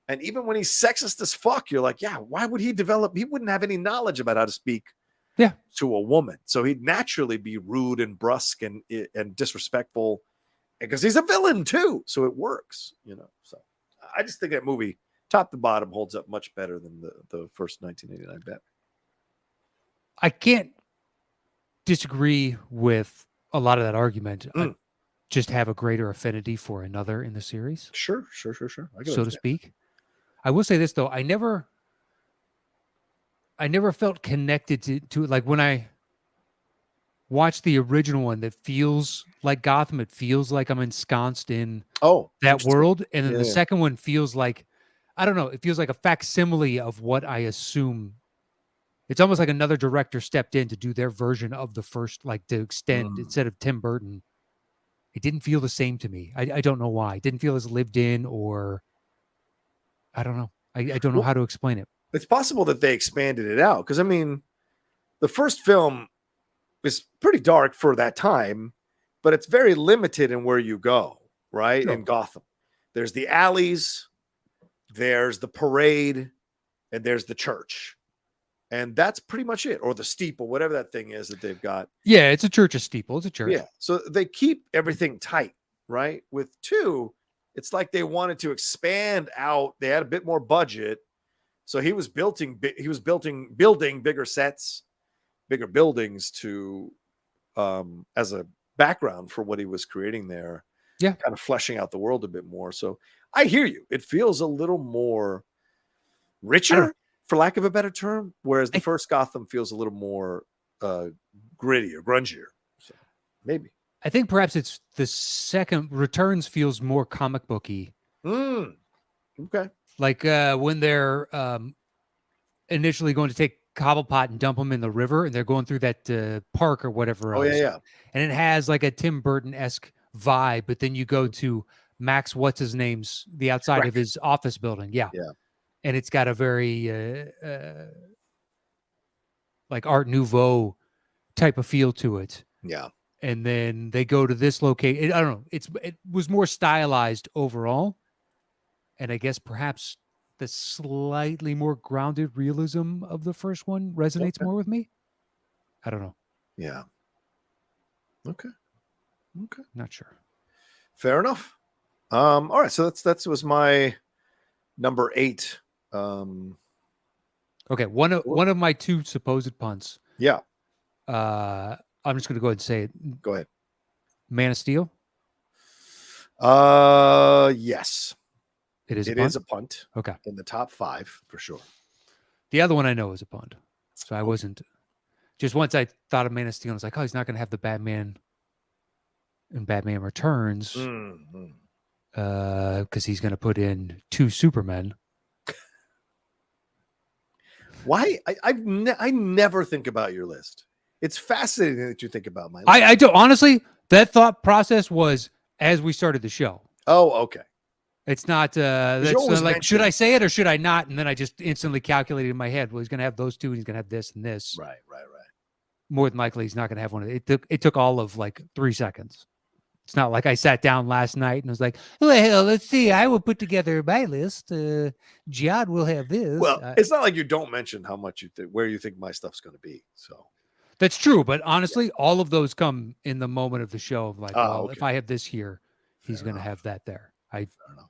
And even when he's sexist as fuck, you're like, yeah, why would he develop? He wouldn't have any knowledge about how to speak to a woman. So he'd naturally be rude and brusque and disrespectful because he's a villain too. So it works, So I just think that movie, top to bottom, holds up much better than the first 1989 Batman. I can't disagree with a lot of that argument. I just have a greater affinity for another in the series. Sure. So to speak. I will say this though, I never felt connected to like when I watched the original one that feels like Gotham, it feels like I'm ensconced in that world. And then the second one feels like, I don't know, it feels like a facsimile of what I assume. It's almost like another director stepped in to do their version of the first, like to extend instead of Tim Burton. It didn't feel the same to me. I don't know why. It didn't feel as lived in, or I don't know. I don't know how to explain it. It's possible that they expanded it out because, I mean, the first film is pretty dark for that time, but it's very limited in where you go, right? Sure. In Gotham. There's the alleys, there's the parade, and there's the church. And that's pretty much it. Or the steeple, whatever that thing is that they've got. Yeah, it's a church, a steeple. It's a church. Yeah. So they keep everything tight. right? With 2, it's like they wanted to expand out. They had a bit more budget, so he was building bigger sets, bigger buildings to as a background for what he was creating there. Yeah, kind of fleshing out the world a bit more. So I hear you. It feels a little more richer, for lack of a better term, whereas the first Gotham feels a little more gritty or grungier. So maybe. I think perhaps it's the second. Returns feels more comic booky. Okay. Like when they're initially going to take Cobblepot and dump him in the river, and they're going through that park or whatever else. Oh, yeah. And it has like a Tim Burton-esque vibe, but then you go to Max, what's his name's, the outside of his office building. Yeah. And it's got a very like Art Nouveau type of feel to it. Yeah. And then they go to this location. I don't know. It was more stylized overall. And I guess perhaps the slightly more grounded realism of the first one resonates more with me. I don't know. Yeah. Okay. Not sure. Fair enough. All right. So that was my number 8. Okay. One of my 2 supposed punts. Yeah. I'm just going to go ahead and say it. Go ahead. Man of Steel. Yes. It is a punt. Okay. In the top 5 for sure. The other one I know is a punt. So I wasn't. Just once I thought of Man of Steel, I was like, oh, he's not going to have the Batman in Batman Returns. Because he's going to put in 2 Supermen. Why? I never think about your list. It's fascinating that you think about my list. I do. Honestly, that thought process was as we started the show. Oh, okay. It's not that's like, should I say it or should I not? And then I just instantly calculated in my head, well, he's going to have those 2 and he's going to have this and this. Right. More than likely, he's not going to have one of it. It took all of like 3 seconds. It's not like I sat down last night and was like, well, let's see. I will put together my list. Jihad will have this. Well, it's not like you don't mention how much where you think my stuff's going to be. So that's true. But honestly, all of those come in the moment of the show of like, if I have this here, he's going to have that there. Fair enough.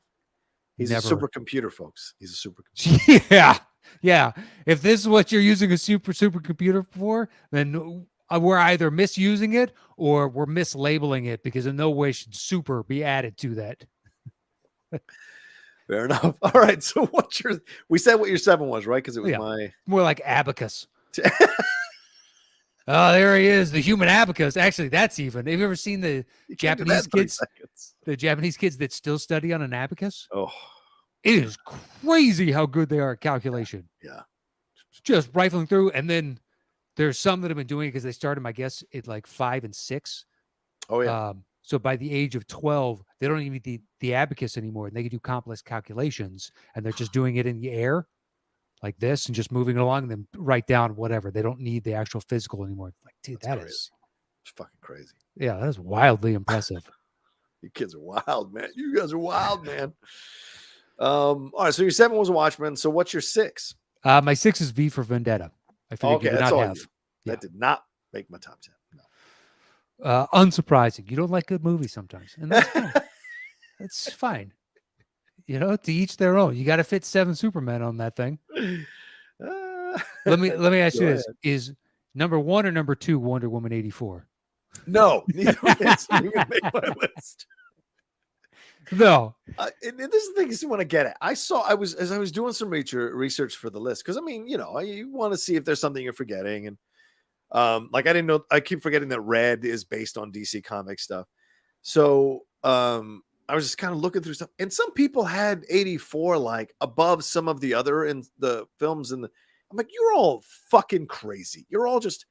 He's a supercomputer, folks. He's a supercomputer. Yeah. If this is what you're using a supercomputer for, then we're either misusing it or we're mislabeling it, because in no way should super be added to that. Fair enough. All right. So we said what your 7 was, right? Because it was more like abacus. Oh, there he is, the human abacus. Actually, that's even. Have you ever seen the Japanese kids? The Japanese kids that still study on an abacus? Oh, it is crazy how good they are at calculation. Yeah. Just rifling through. And then there's some that have been doing it because they started, I guess, at like 5 and 6. Oh, yeah. So by the age of 12, they don't even need the abacus anymore. And they can do complex calculations. And they're just doing it in the air like this and just moving along and then write down whatever. They don't need the actual physical anymore. Like, dude, it's fucking crazy. Yeah, that is wildly impressive. You kids are wild, man. You guys are wild, man. All right, so your 7 was Watchmen. So what's your 6? My 6 is V for Vendetta. I figured you did not have. That did not make my top 10. No. Unsurprising. You don't like good movies sometimes, and that's fine. It's fine. You know, to each their own. You got to fit 7 Supermen on that thing. Let me ask you this: is number 1 or number 2 Wonder Woman 84? No, neither didn't even make my list. No. And this is the thing you want to get at. As I was doing some research for the list, because I mean, you know, you want to see if there's something you're forgetting, and like I didn't know. I keep forgetting that Red is based on DC Comics stuff. So I was just kind of looking through stuff, and some people had 84 like above some of the other in the films, and I'm like, you're all fucking crazy. You're all just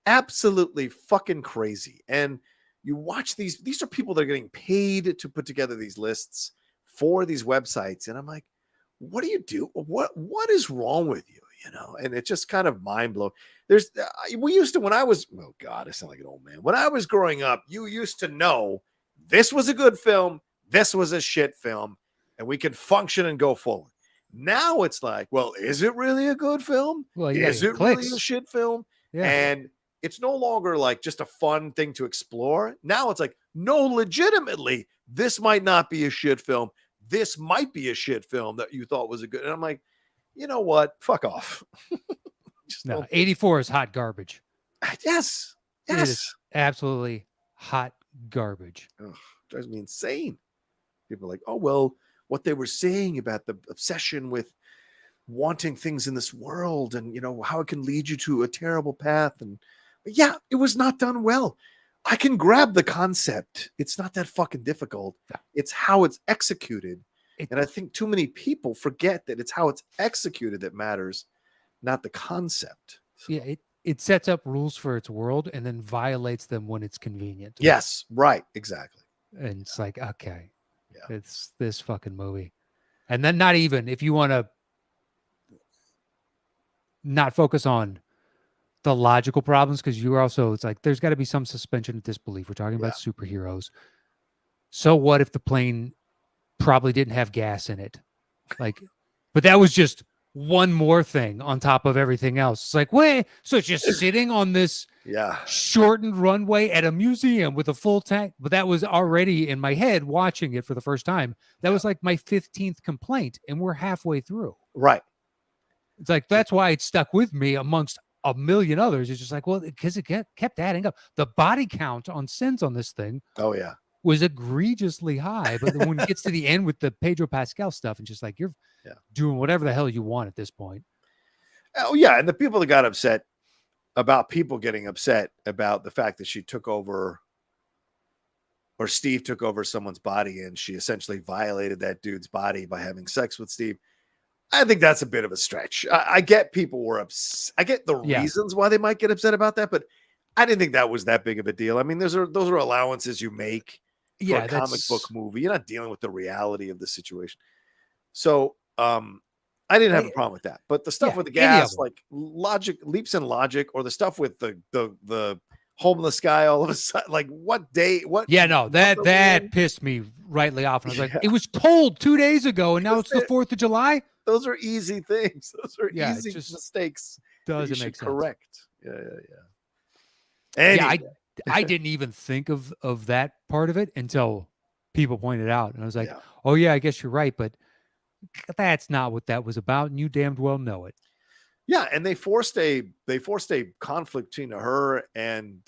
absolutely fucking crazy. And you watch these are people that are getting paid to put together these lists for these websites, and I'm like, what do you do? What is wrong with you? You know, and it's just kind of mind blowing. We used to, when I was, oh God, I sound like an old man. When I was growing up, you used to know this was a good film, this was a shit film, and we could function and go forward. Now it's like, well, is it really a good film? Well, is it really a shit film? Yeah. And it's no longer like just a fun thing to explore. Now it's like, No, legitimately, this might not be a shit film. This might be a shit film that you thought was a good. And I'm like, you know what? Fuck off. No, 84 is hot garbage. Yes. It is absolutely hot garbage. Ugh, drives me insane. People are like, oh, well, what they were saying about the obsession with wanting things in this world and, how it can lead you to a terrible path. And yeah, it was not done well. I can grab the concept. It's not that fucking difficult. It's how it's executed. And I think too many people forget that it's how it's executed that matters, not the concept. So. Yeah, it sets up rules for its world and then violates them when it's convenient. Yes, right, exactly. And it's like, okay, it's this fucking movie. And then not even, if you want to not focus on the logical problems, because you also, it's like, there's got to be some suspension of disbelief. We're talking about superheroes. So what if the plane probably didn't have gas in it? Like, but that was just one more thing on top of everything else. It's like, wait, so it's just sitting on this shortened runway at a museum with a full tank. But that was already in my head watching it for the first time. That was like my 15th complaint, and we're halfway through. Right. It's like, that's why it stuck with me amongst a million others. It's just like, well, because it kept adding up. The body count on sins on this thing. Oh, yeah. Was egregiously high. But when it gets to the end with the Pedro Pascal stuff, and just like, you're doing whatever the hell you want at this point. Oh, yeah. And the people that got upset about people getting upset about the fact that she took over, or Steve took over someone's body, and she essentially violated that dude's body by having sex with Steve. I think that's a bit of a stretch. I get people were upset. I get the reasons why they might get upset about that, but I didn't think that was that big of a deal. I mean, those are allowances you make for a comic book movie. You're not dealing with the reality of the situation. So I didn't have a problem with that. But the stuff with the gas, like leaps in logic, or the stuff with the homeless guy all of a sudden, like what day? What? Yeah, no, that pissed me rightly off. And I was like, it was cold 2 days ago, and now it's the 4th of July. Those are easy things. Those are easy mistakes. Doesn't make sense. Correct. Yeah. Anyway. Yeah, I didn't even think of that part of it until people pointed out, and I was like, oh yeah, I guess you're right, but that's not what that was about, and you damned well know it. Yeah, and they forced a conflict between her and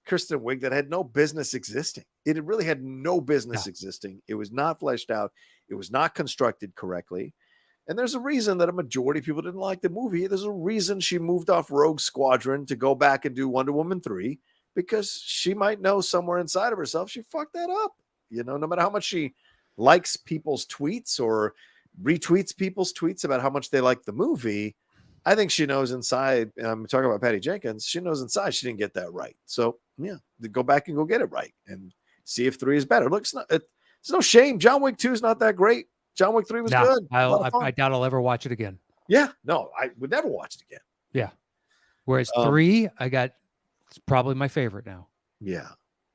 Kristen Wiig that had no business existing. It really had no business existing. It was not fleshed out. It was not constructed correctly. And there's a reason that a majority of people didn't like the movie. There's a reason she moved off Rogue Squadron to go back and do Wonder Woman 3, because she might know somewhere inside of herself she fucked that up. No matter how much she likes people's tweets or retweets people's tweets about how much they like the movie, I think she knows inside, and I'm talking about Patty Jenkins, she knows inside she didn't get that right. So, go back and go get it right and see if 3 is better. Look, it's no shame. John Wick 2 is not that great. John Wick 3 was good. I doubt I'll ever watch it again. Yeah, no, I would never watch it again. Yeah. Whereas 3, it's probably my favorite now. Yeah.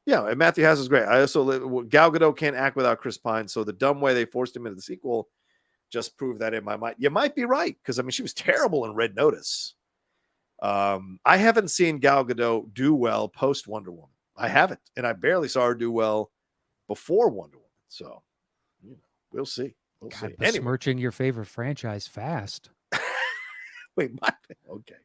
Yeah, and Matthew Hass is great. I also, Gal Gadot can't act without Chris Pine, so the dumb way they forced him into the sequel just proved that in my mind. You might be right, because, I mean, she was terrible in Red Notice. I haven't seen Gal Gadot do well post Wonder Woman. I haven't, and I barely saw her do well before Wonder Woman. So, we'll see. God, besmirching your favorite franchise fast. Wait, okay.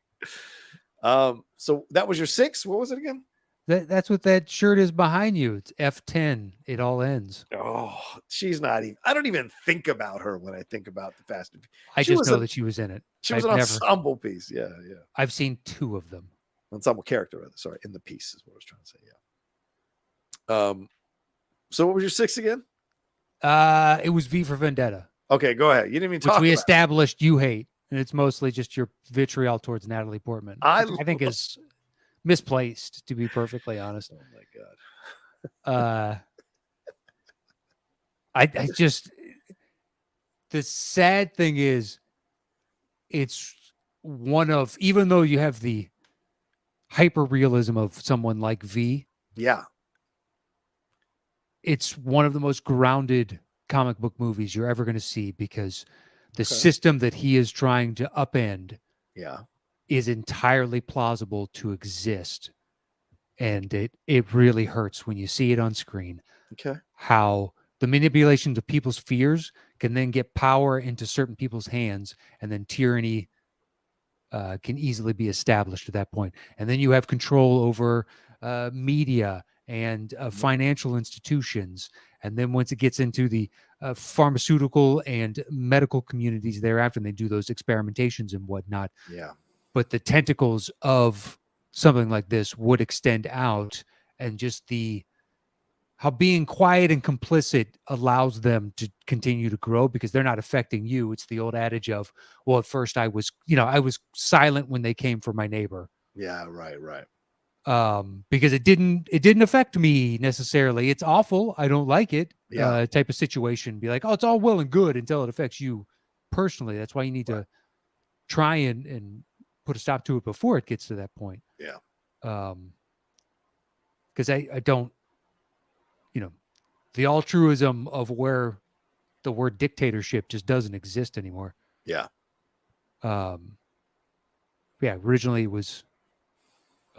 So that was your 6. What was it again? That's what that shirt is behind you. It's F10. It all ends. Oh, she's not even. I don't even think about her when I think about the Fast and Furious. I just know that she was in it. She was an ensemble piece. Yeah. I've seen 2 of them. Ensemble character, rather. Sorry, in the piece is what I was trying to say. Yeah. So what was your 6 again? It was V for Vendetta. Okay, go ahead. You didn't even talk about. Which we established you hate, and it's mostly just your vitriol towards Natalie Portman. I think is misplaced, to be perfectly honest. Oh my god. I just, the sad thing is, it's one of, even though you have the hyper realism of someone like V. Yeah. It's one of the most grounded comic book movies you're ever going to see, because the system that he is trying to upend is entirely plausible to exist and it really hurts when you see it on screen. Okay. How the manipulations of people's fears can then get power into certain people's hands, and then tyranny can easily be established at that point. And then you have control over media and financial institutions. And then once it gets into the pharmaceutical and medical communities thereafter, and they do those experimentations and whatnot. Yeah. But the tentacles of something like this would extend out, and just how being quiet and complicit allows them to continue to grow because they're not affecting you. It's the old adage of, well, at first I was silent when they came for my neighbor. Yeah, right. Because it didn't affect me necessarily. It's awful. I don't like it. Yeah. Type of situation. Be like, oh, it's all well and good until it affects you personally. That's why you need to try and put a stop to it before it gets to that point. Yeah. Because I don't, the altruism of where the word dictatorship just doesn't exist anymore. Yeah. Originally it was,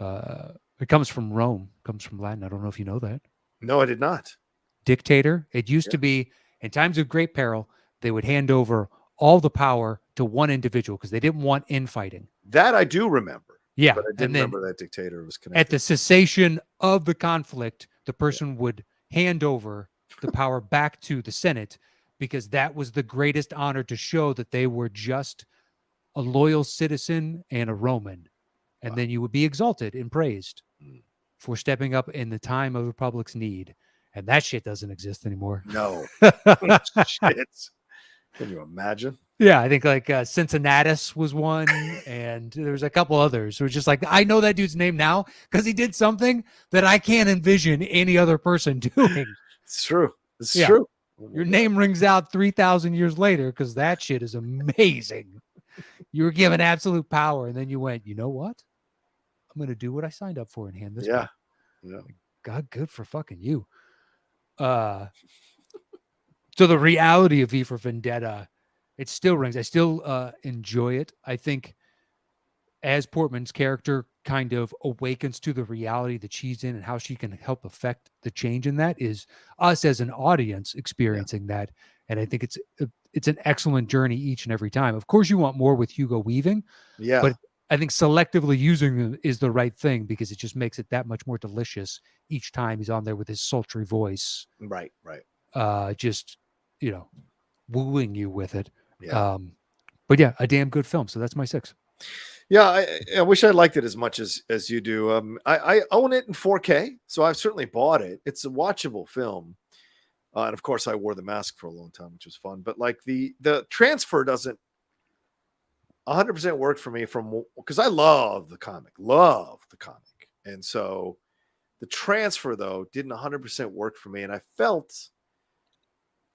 it comes from Rome, comes from Latin. I don't know if you know that. No, I did not. Dictator. It used to be, in times of great peril, they would hand over all the power to one individual because they didn't want infighting. That I do remember. Yeah. But I didn't remember that dictator was connected. At the cessation of the conflict, the person would hand over the power back to the Senate, because that was the greatest honor, to show that they were just a loyal citizen and a Roman. And then you would be exalted and praised for stepping up in the time of the public's need. And that shit doesn't exist anymore. No. Shit. Can you imagine? Yeah, I think like Cincinnatus was one, and there was a couple others who were just like, I know that dude's name now because he did something that I can't envision any other person doing. It's true. It's true. Your name rings out 3,000 years later because that shit is amazing. You were given absolute power, and then you went, you know what? I'm going to do what I signed up for and hand this back. Yeah. God, good for fucking you. So the reality of V for Vendetta, it still rings. I still enjoy it. I think as Portman's character kind of awakens to the reality that she's in and how she can help affect the change in that, is us as an audience experiencing that. And I think it's an excellent journey each and every time. Of course, you want more with Hugo Weaving. Yeah. But I think selectively using them is the right thing, because it just makes it that much more delicious each time he's on there with his sultry voice. Right. Just, wooing you with it. Yeah. But yeah, a damn good film. So that's my 6. Yeah, I wish I liked it as much as you do. I own it in 4K, so I've certainly bought it. It's a watchable film. And of course, I wore the mask for a long time, which was fun. But like the transfer doesn't 100% work for me, because I love the comic. And so the transfer, though, didn't 100% work for me. And I felt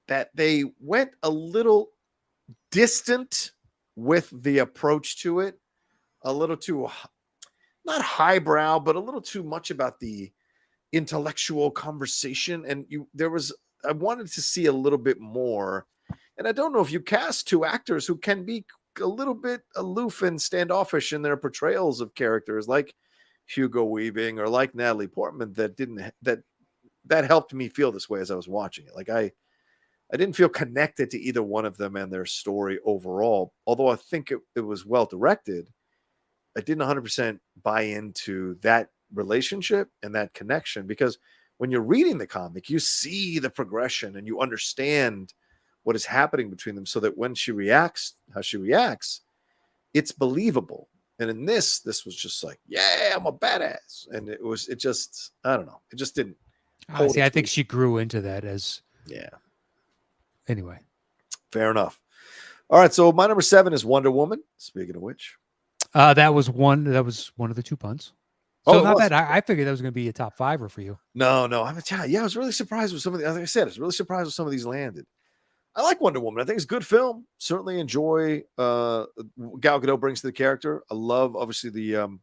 that they went a little distant with the approach to it, a little too, not highbrow, but a little too much about the intellectual conversation. And I wanted to see a little bit more. And I don't know if you cast 2 actors who can be a little bit aloof and standoffish in their portrayals of characters, like Hugo Weaving or like Natalie Portman, that helped me feel this way as I was watching it. Like I didn't feel connected to either one of them and their story overall. Although I think it was well directed, I didn't 100% buy into that relationship and that connection, because when you're reading the comic, you see the progression and you understand what is happening between them, so that when she reacts, how she reacts, it's believable. And in this was just like, yeah, I'm a badass. And it just, I don't know. It just didn't. I think she grew into that as. Yeah. Anyway. Fair enough. All right. So my number 7 is Wonder Woman. Speaking of which. That was one of the 2 puns. So not bad. I figured that was going to be a top 5er for you. No. I was really surprised with some of the, like I said, I was really surprised with some of these landed. I like Wonder Woman. I think it's a good film. Certainly enjoy Gal Gadot brings to the character. I love, obviously, the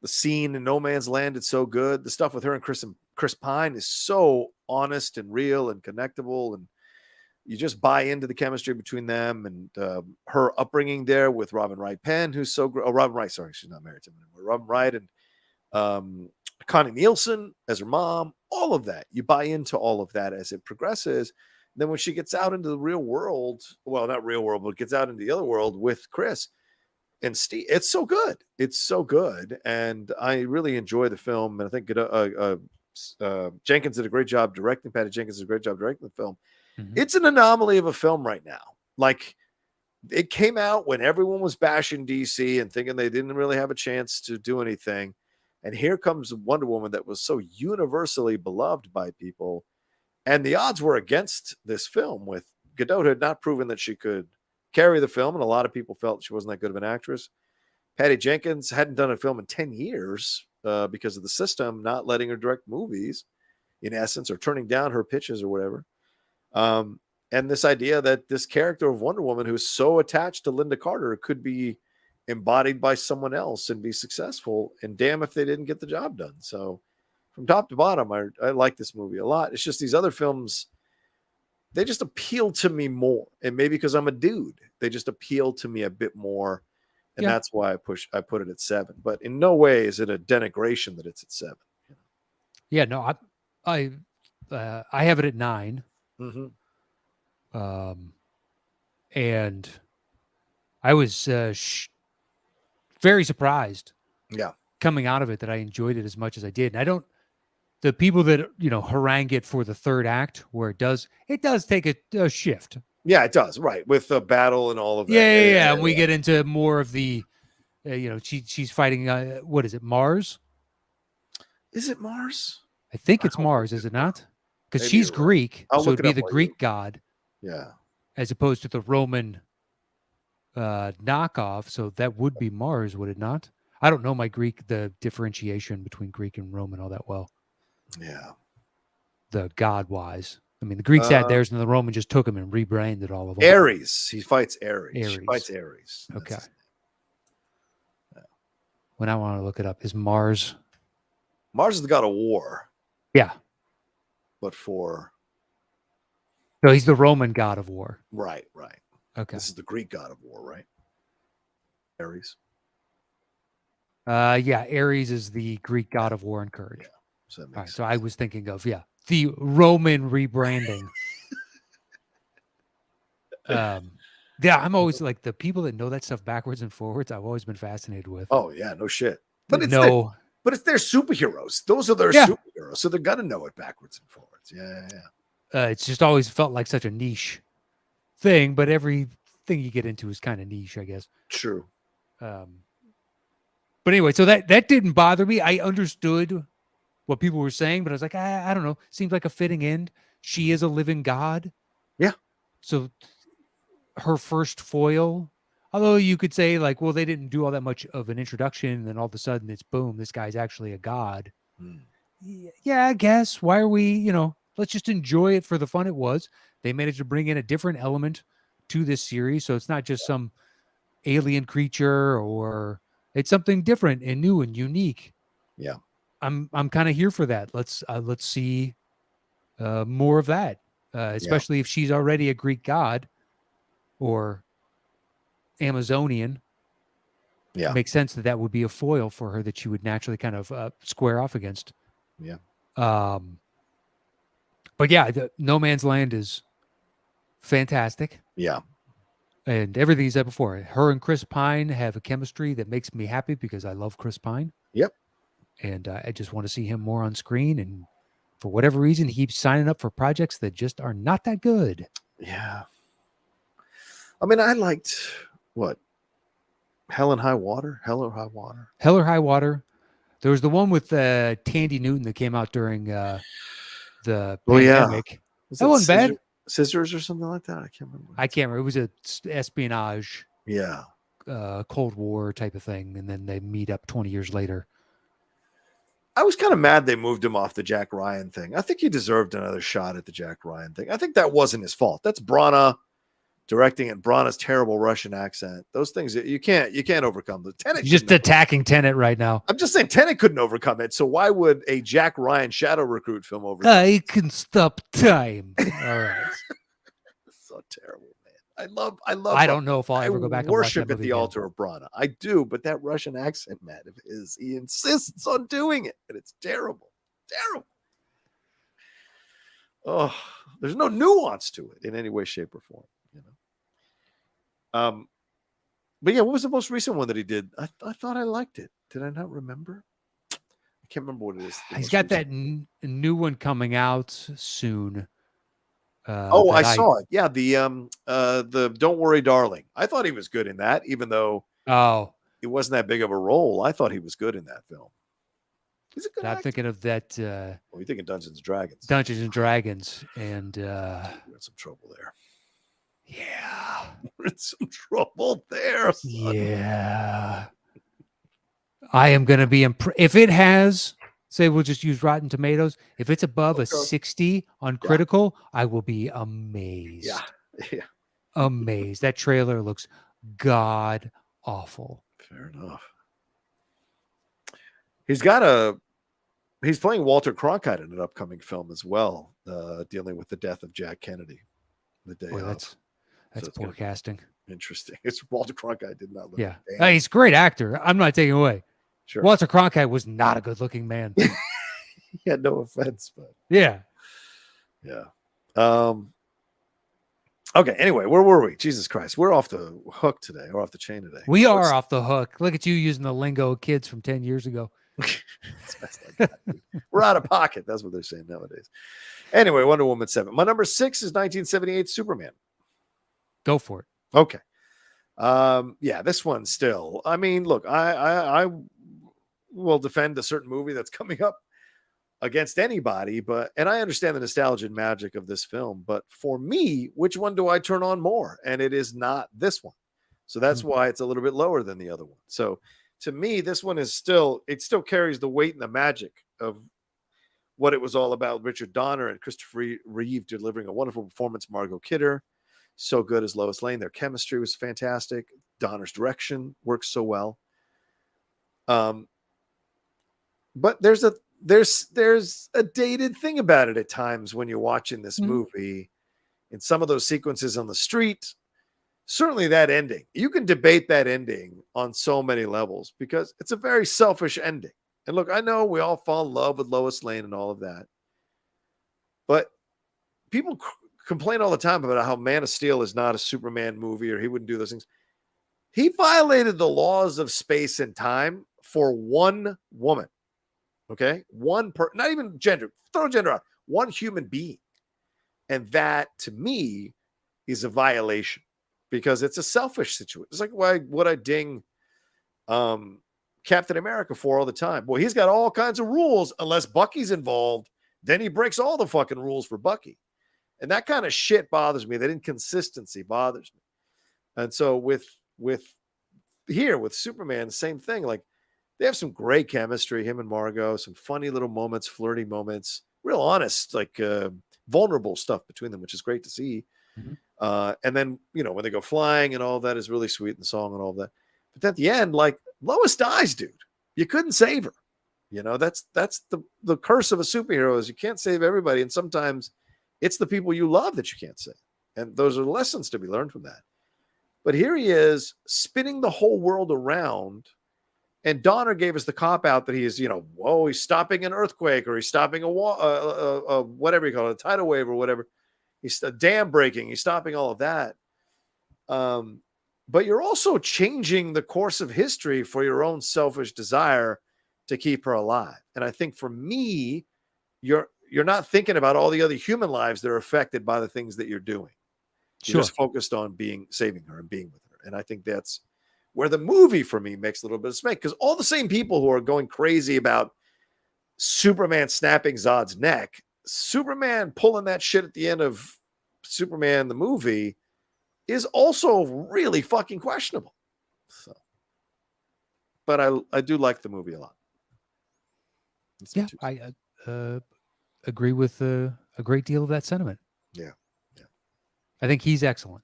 scene in No Man's Land. It's so good. The stuff with her and Chris Pine is so honest and real and connectable, and you just buy into the chemistry between them, and her upbringing there with Robin Wright Penn, who's so great. Oh, Robin Wright. Sorry, she's not married to him anymore. Robin Wright, and Connie Nielsen as her mom, all of that. You buy into all of that as it progresses. Then when she gets out into the real world, well, not real world, but gets out into the other world with Chris and Steve, it's so good. It's so good. And I really enjoy the film. And I think Jenkins did a great job directing. Patty Jenkins did a great job directing the film. Mm-hmm. It's an anomaly of a film right now. Like, it came out when everyone was bashing DC and thinking they didn't really have a chance to do anything. And here comes Wonder Woman that was so universally beloved by people. And the odds were against this film, with Gadot had not proven that she could carry the film. And a lot of people felt she wasn't that good of an actress. Patty Jenkins hadn't done a film in 10 years because of the system not letting her direct movies, in essence, or turning down her pitches or whatever. And this idea that this character of Wonder Woman, who's so attached to Linda Carter, could be embodied by someone else and be successful. And damn if they didn't get the job done. So from top to bottom, I like this movie a lot. It's just these other films, they just appeal to me more. And maybe because I'm a dude, they just appeal to me a bit more. And that's why I put it at 7. But in no way is it a denigration that it's at 7. Yeah, no, I have it at 9. Mm-hmm. And I was very surprised. Yeah, coming out of it, that I enjoyed it as much as I did. And the people that harangue it for the third act, where it does take a shift. Yeah, it does. Right, with the battle and all of that. Yeah. And we get into more of the, she's fighting. What is it? Mars? Is it Mars? I think it's Mars. Is it not? Because she's Greek, so it'd be the Greek god. Yeah. As opposed to the Roman knockoff, so that would be Mars, would it not? I don't know the differentiation between Greek and Roman all that well. Yeah. The god-wise. I mean, the Greeks had theirs, and the Roman just took them and rebranded all of them. Ares. He fights Ares. He fights Ares. Okay. When I want to look it up, is Mars? Mars is the god of war. Yeah. But for... So he's the Roman god of war. Right. Okay. This is the Greek god of war, right? Ares. Yeah, Ares is the Greek god of war and courage. Yeah. So that makes sense. So I was thinking of, the Roman rebranding. I'm always like, the people that know that stuff backwards and forwards, I've always been fascinated with. Oh, yeah, no shit. But it's their superheroes. Those are their superheroes. So they're going to know it backwards and forwards. Yeah. It's just always felt like such a niche thing, but everything you get into is kind of niche, I guess. True. But anyway, so that didn't bother me. I understood what people were saying, but I was like, I don't know. Seems like a fitting end. She is a living god. Yeah. So her first foil, although you could say like, well, they didn't do all that much of an introduction, and then all of a sudden it's boom, this guy's actually a god. Yeah, I guess. Why are we, let's just enjoy it for the fun it was. They managed to bring in a different element to this series. So it's not just some alien creature, or it's something different and new and unique. Yeah. I'm kind of here for that. Let's see more of that, especially if she's already a Greek god or Amazonian. Yeah. It makes sense that would be a foil for her that she would naturally kind of square off against. Yeah. But yeah, No Man's Land is fantastic. Yeah. And everything he said before, her and Chris Pine have a chemistry that makes me happy because I love Chris Pine. Yep. And I just want to see him more on screen. And for whatever reason, he keeps signing up for projects that just are not that good. Yeah. I mean, I liked Hell or High Water. Hell or High Water. There was the one with Tandy Newton that came out during the pandemic. Yeah. That wasn't bad. Scissors or something like that. I can't remember. It was a espionage. Yeah. Cold War type of thing. And then they meet up 20 years later. I was kind of mad they moved him off the Jack Ryan thing. I think he deserved another shot at the Jack Ryan thing. I think that wasn't his fault. That's Branagh directing it. Branagh's terrible Russian accent. Those things you can't overcome. The Tenet. You're just attacking Tenet right now. I'm just saying Tenet couldn't overcome it. So why would a Jack Ryan Shadow Recruit film overcome? I can stop time. All right. So terrible, man. I don't know if I'll ever go back and watch that worship at movie the again. altar of Brana. I do, but that Russian accent, man, of his, he insists on doing it, and it's terrible. Terrible. Oh, there's no nuance to it in any way, shape, or form, you know. But yeah, what was the most recent one that he did? I thought I liked it. Did I not remember? I can't remember what it is. He's got that new one coming out soon. I saw it. Yeah, the Don't Worry, Darling. I thought he was good in that, even though it wasn't that big of a role. I thought he was good in that film. He's a good actor. I'm thinking of that. You're thinking Dungeons and Dragons. Dungeons and Dragons, and we're in some trouble there. Yeah, we're in some trouble there. Son. Yeah, I am going to be if it has. Say we'll just use Rotten Tomatoes. If it's above a 60 on critical, I will be amazed. Yeah. Amazed. That trailer looks god awful. Fair enough. He's playing Walter Cronkite in an upcoming film as well, dealing with the death of Jack Kennedy. The day of. That's poor casting. Interesting. It's Walter Cronkite did not look. Yeah, he's a great actor. I'm not taking away. Sure. Walter Cronkite was not a good-looking man. Yeah, no offense, but yeah. Okay. Anyway, where were we? Jesus Christ, we're off the hook today, or off the chain today. We are off the hook. Look at you using the lingo of kids from 10 years ago. We're out of pocket. That's what they're saying nowadays. Anyway, Wonder Woman 7. My number 6 is 1978 Superman. Go for it. Okay. Yeah, this one still. I mean, look, I will defend a certain movie that's coming up against anybody, and I understand the nostalgia and magic of this film, but for me, which one do I turn on more? And it is not this one. So that's why it's a little bit lower than the other one. So to me, this one is still carries the weight and the magic of what it was all about. Richard Donner and Christopher Reeve delivering a wonderful performance. Margot Kidder, so good as Lois Lane. Their chemistry was fantastic. Donner's direction works so well. But there's a dated thing about it at times when you're watching this movie, in some of those sequences on the street. Certainly that ending, you can debate that ending on so many levels because it's a very selfish ending. And look, I know we all fall in love with Lois Lane and all of that, but people complain all the time about how Man of Steel is not a Superman movie or he wouldn't do those things. He violated the laws of space and time for one woman. Okay. Not even gender, throw gender out, one human being. And that to me is a violation because it's a selfish situation. It's like what I ding Captain America for all the time. Boy, he's got all kinds of rules unless Bucky's involved. Then he breaks all the fucking rules for Bucky. And that kind of shit bothers me. That inconsistency bothers me. And so with Superman, the same thing. Like, they have some great chemistry, him and Margot, some funny little moments, flirty moments, real honest, like vulnerable stuff between them, which is great to see. And then, when they go flying and all that is really sweet in the song and all that. But at the end, like, Lois dies, dude. You couldn't save her. That's the curse of a superhero is you can't save everybody. And sometimes it's the people you love that you can't save. And those are lessons to be learned from that. But here he is spinning the whole world around. And Donner gave us the cop out that he is, he's stopping an earthquake or he's stopping whatever you call it, a tidal wave or whatever. He's a dam breaking. He's stopping all of that. But you're also changing the course of history for your own selfish desire to keep her alive. And I think for me, you're not thinking about all the other human lives that are affected by the things that you're doing. You're just focused on saving her and being with her. And I think that's where the movie for me makes a little bit of sense, because all the same people who are going crazy about Superman snapping Zod's neck, Superman pulling that shit at the end of Superman the movie is also really fucking questionable. So, but I do like the movie a lot. Yeah, I agree with a great deal of that sentiment. Yeah. I think he's excellent.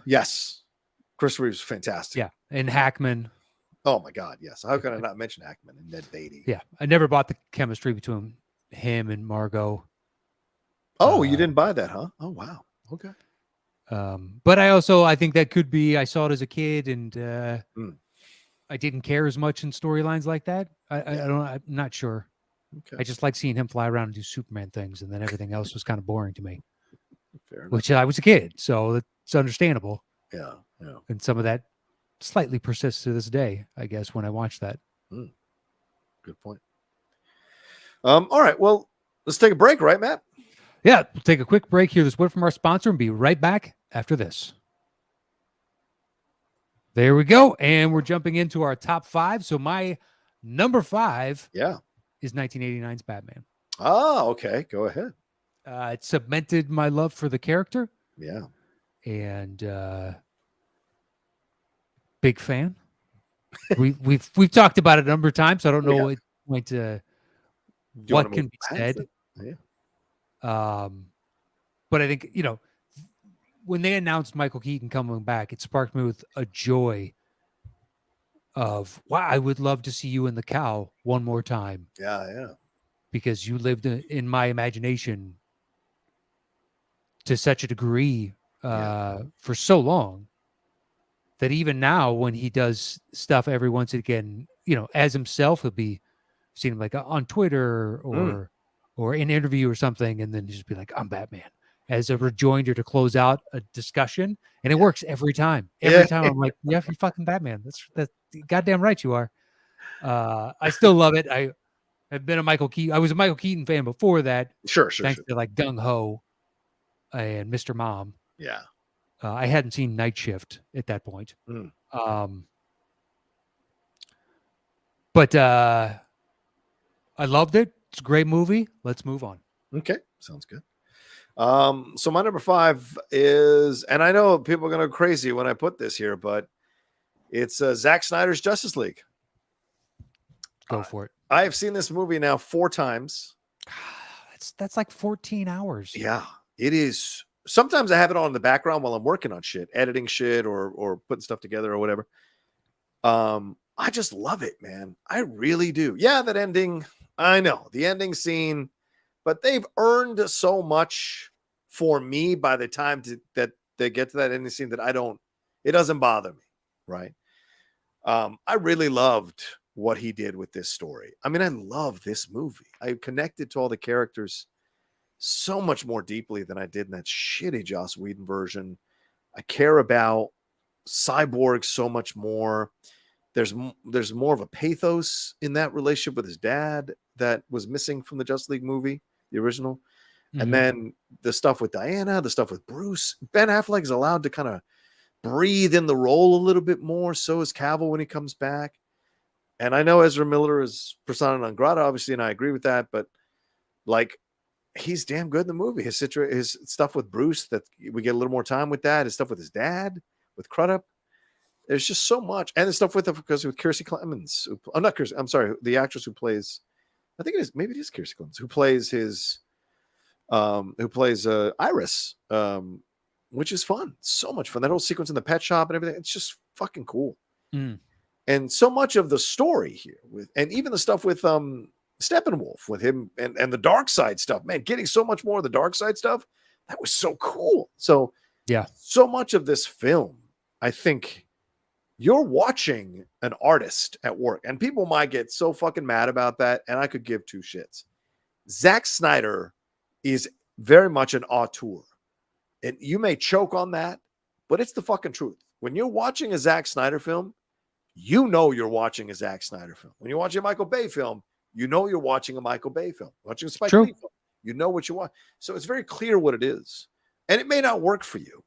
Yes. Chris Reeves, fantastic. Yeah, and Hackman. Oh my God, yes. How can I not mention Hackman and Ned Beatty? Yeah, I never bought the chemistry between him and Margot. Oh, you didn't buy that, huh? Oh wow. Okay. But I think that could be, I saw it as a kid and I didn't care as much in storylines like that. I'm not sure. Okay. I just like seeing him fly around and do Superman things, and then everything else was kind of boring to me. Fair enough. Which I was a kid, so it's understandable. Yeah. And some of that slightly persists to this day, I guess, when I watch that. Good point. All right. Well, let's take a break, right, Matt? Yeah, we'll take a quick break here. This word from our sponsor and be right back after this. There we go. And we're jumping into our top 5. So my number 5 is 1989's Batman. Oh, okay. Go ahead. It cemented my love for the character. Yeah. And big fan. We've talked about it a number of times. So I don't know what can be said. Yeah. But I think, when they announced Michael Keaton coming back, it sparked me with a joy of, wow, I would love to see you in The Cow one more time. Yeah. Because you lived in my imagination to such a degree for so long that even now when he does stuff every once again, as himself, he'll be seen him like on Twitter or in an interview or something, and then just be like, I'm Batman, as a rejoinder to close out a discussion. And it works every time. Every time I'm like, yeah, you're fucking Batman. That's goddamn right you are. I still love it. I have been I was a Michael Keaton fan before that. Sure. Thanks to like Gung Ho and Mr. Mom. Yeah. I hadn't seen Night Shift at that point. But I loved it. It's a great movie. Let's move on. Okay. Sounds good. So my number 5 is, and I know people are going to go crazy when I put this here, but it's Zack Snyder's Justice League. Go for it. I have seen this movie now 4 times. That's like 14 hours. Yeah, it is. Sometimes I have it on in the background while I'm working on shit, editing shit or putting stuff together or whatever. I just love it, man. I really do. Yeah, that ending, I know the ending scene, but they've earned so much for me by the time that they get to that ending scene that it doesn't bother me. Right. I really loved what he did with this story. I mean, I love this movie. I connected to all the characters so much more deeply than I did in that shitty Joss Whedon version. I care about Cyborg so much more. There's more of a pathos in that relationship with his dad that was missing from the Justice League movie, the original. Mm-hmm. And then the stuff with Diana, the stuff with Bruce. Ben Affleck is allowed to kind of breathe in the role a little bit more. So is Cavill when he comes back. And I know Ezra Miller is persona non grata, obviously, and I agree with that. But like, he's damn good in the movie. His stuff with Bruce, that we get a little more time with that. His stuff with his dad, with Crudup. There's just so much. And the stuff with Kiersey Clemons. I'm not Kiersey. I'm sorry. The actress who plays, I think maybe it is Kiersey Clemons, who plays Iris, which is fun. So much fun. That whole sequence in the pet shop and everything. It's just fucking cool. And so much of the story here and even the stuff with Steppenwolf with him and the dark side stuff, man, getting so much more of the dark side stuff. That was so cool. So yeah, so much of this film, I think you're watching an artist at work, and people might get so fucking mad about that. And I could give 2 shits. Zack Snyder is very much an auteur, and you may choke on that, but it's the fucking truth. When you're watching a Zack Snyder film, you know you're watching a Zack Snyder film. When you're watching a Michael Bay film, you know you're watching a Michael Bay film. Watching a Spike Lee film, you know what you want. So it's very clear what it is. And it may not work for you,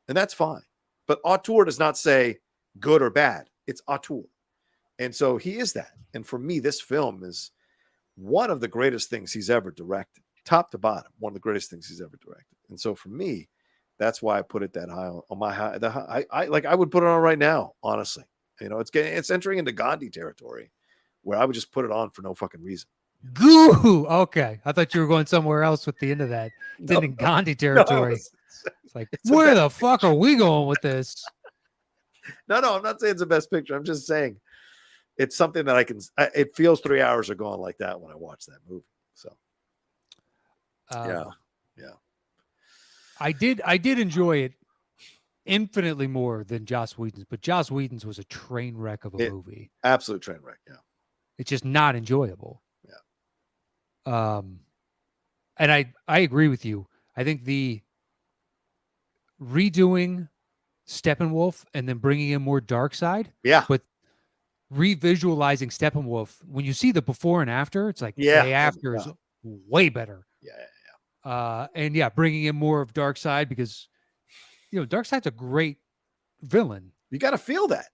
and that's fine. But auteur does not say good or bad. It's auteur. And so he is that. And for me, this film is one of the greatest things he's ever directed. Top to bottom, one of the greatest things he's ever directed. And so for me, that's why I put it that high on my high. I would put it on right now, honestly. It's entering into Gandhi territory where I would just put it on for no fucking reason. Goo. Okay. I thought you were going somewhere else with the end of that. It's in Gandhi territory. It's like, where the fuck are we going with this? No, I'm not saying it's the best picture. I'm just saying it's something that it feels 3 hours are gone like that when I watch that movie. So yeah. I did enjoy it infinitely more than Joss Whedon's, but Joss Whedon's was a train wreck of a movie. Absolute train wreck. Yeah. It's just not enjoyable. Yeah. And I agree with you. I think the redoing Steppenwolf and then bringing in more dark side. Yeah. But revisualizing Steppenwolf, when you see the before and after, it's like the after is way better. Yeah. And bringing in more of Darkseid, because Darkseid's a great villain. You got to feel that.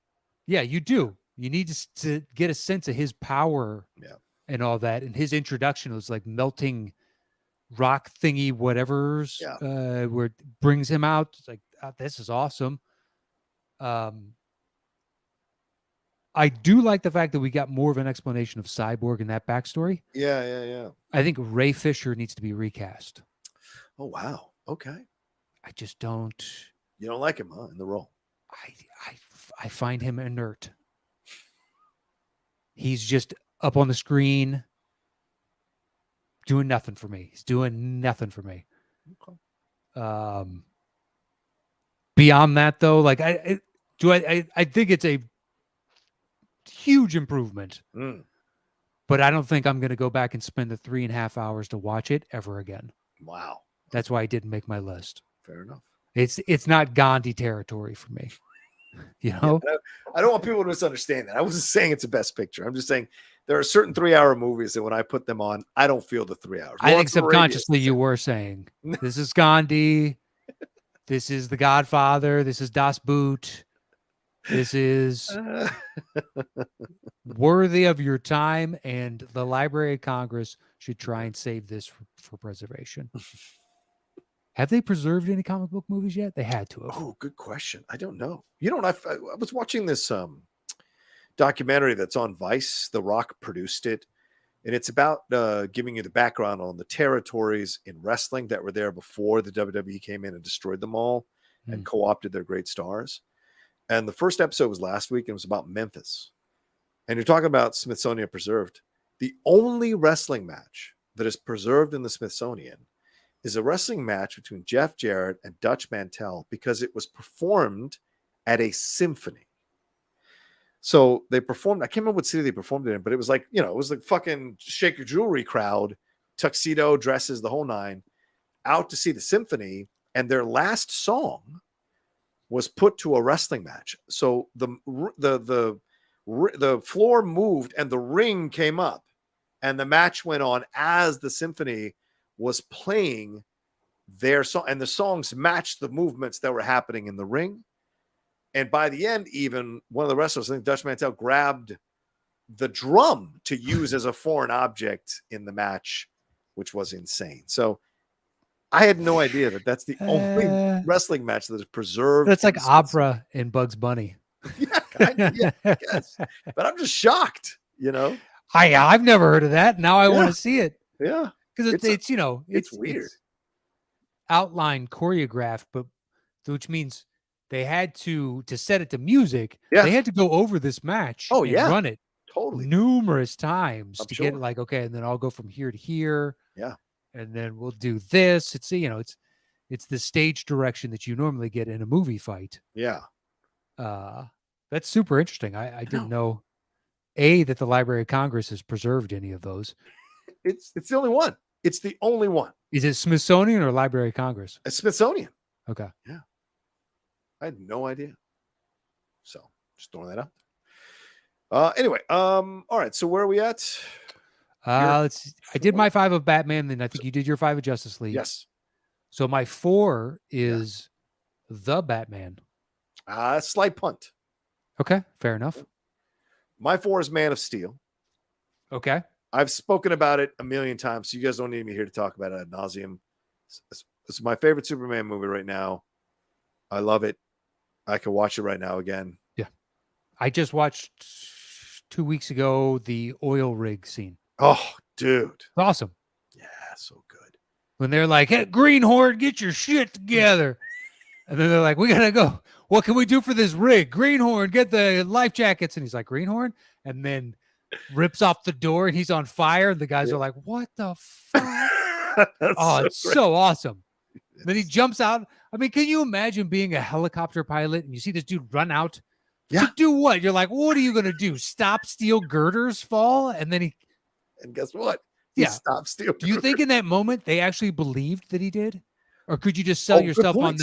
Yeah, you do. You need to get a sense of his power and all that. And his introduction was like melting rock thingy, whatever's where it brings him out. It's like, this is awesome. I do like the fact that we got more of an explanation of Cyborg in that backstory. Yeah. I think Ray Fisher needs to be recast. Oh, wow. Okay. I just don't. You don't like him, huh, in the role? I find him inert. He's just up on the screen doing nothing for me. He's doing nothing for me. Okay. Beyond that, though, like I think it's a huge improvement. But I don't think I'm going to go back and spend the 3.5 hours to watch it ever again. Wow. That's why I didn't make my list. Fair enough. It's not Gandhi territory for me. You know? Yeah, I don't want people to misunderstand that. I wasn't saying it's a best picture. I'm just saying there are certain 3-hour movies that when I put them on, I don't feel the 3 hours. I think subconsciously you were saying, this is Gandhi. This is The Godfather. This is Das Boot. This is worthy of your time, and the Library of Congress should try and save this for preservation. Have they preserved any comic book movies yet? They had to have. Oh, good question. I don't know. I was watching this documentary that's on Vice. The Rock produced it, and it's about giving you the background on the territories in wrestling that were there before the WWE came in and destroyed them all and co-opted their great stars. And the first episode was last week, and it was about Memphis. And you're talking about Smithsonian Preserved. The only wrestling match that is preserved in the Smithsonian is a wrestling match between Jeff Jarrett and Dutch Mantel, because it was performed at a symphony. So they performed, I can't remember what city they performed it in, but it was like, it was like fucking Shake Your Jewelry crowd, tuxedo, dresses, the whole nine, out to see the symphony. And their last song was put to a wrestling match. So the floor moved and the ring came up, and the match went on as the symphony was playing their song, and the songs matched the movements that were happening in the ring. And by the end, even one of the wrestlers, I think Dutch Mantel, grabbed the drum to use as a foreign object in the match, which was insane. So I had no idea that that's the only wrestling match that is preserved. That's like opera in Bugs Bunny. Yeah, I guess. But I'm just shocked, I've never heard of that. Now I want to see it. Yeah. Because it's weird. It's outline choreographed, but which means they had to set it to music. Yeah. They had to go over this match. Oh, and yeah. Run it totally numerous times I'm to sure. get it like, okay, and then I'll go from here to here. Yeah. And then we'll do this. It's it's the stage direction that you normally get in a movie fight. Yeah. That's super interesting. I didn't know that the Library of Congress has preserved any of those. It's the only one. It's the only one. Is it Smithsonian or Library of Congress? It's Smithsonian. Okay. Yeah. I had no idea. So just throwing that out. Anyway, all right. So where are we at? I did my 5 of Batman, then I think you did your 5 of Justice League. Yes. So my 4 is The Batman. Slight punt. Okay, fair enough. My 4 is Man of Steel. Okay. I've spoken about it a million times, so you guys don't need me here to talk about it ad nauseum. It's my favorite Superman movie right now. I love it. I could watch it right now again. Yeah. I just watched 2 weeks ago the oil rig scene. Oh, dude. It's awesome. Yeah, so good. When they're like, hey, Greenhorn, get your shit together. And then they're like, we got to go. What can we do for this rig? Greenhorn, get the life jackets. And he's like, Greenhorn? And then rips off the door and he's on fire. And the guys are like, what the fuck? It's so awesome. Then he jumps out. I mean, can you imagine being a helicopter pilot and you see this dude run out to do what? You're like, what are you going to do? Stop steel girders fall? And then and guess what? He stopped steel girders. Do you think in that moment they actually believed that he did? Or could you just sell yourself on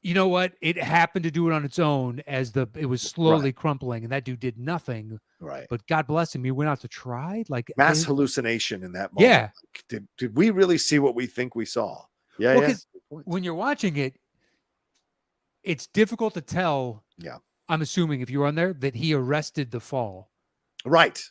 you know what? It happened to do it on its own as it was slowly crumpling, and that dude did nothing. Right. But God bless him, he went out to try. Like mass hallucination in that moment. Yeah. Like, did we really see what we think we saw? Yeah. Well, because when you're watching it, it's difficult to tell. Yeah. I'm assuming if you were on there that he arrested the fall. Right.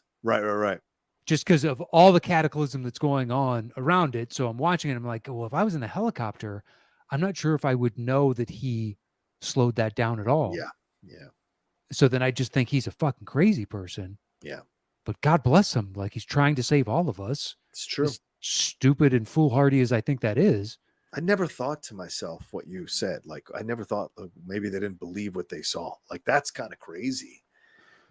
Just because of all the cataclysm that's going on around it. So I'm watching it. I'm like, well, if I was in the helicopter, I'm not sure if I would know that he slowed that down at all. Yeah. So then I just think he's a fucking crazy person. Yeah. But God bless him. Like, he's trying to save all of us. It's true. As stupid and foolhardy as I think that is. I never thought to myself what you said. Like, I never thought maybe they didn't believe what they saw. Like, that's kind of crazy.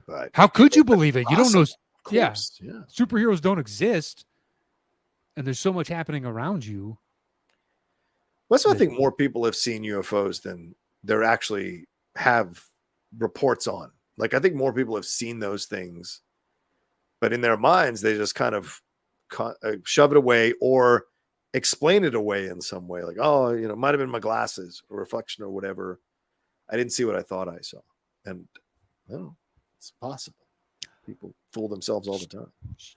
But how could you believe it? You don't know. Yeah. Superheroes don't exist. And there's so much happening around you. That's why I think more people have seen UFOs than there actually have reports on. Like, I think more people have seen those things, but in their minds, they just kind of shove it away or explain it away in some way. Like, oh, it might have been my glasses or reflection or whatever. I didn't see what I thought I saw. And it's possible. People fool themselves all the time.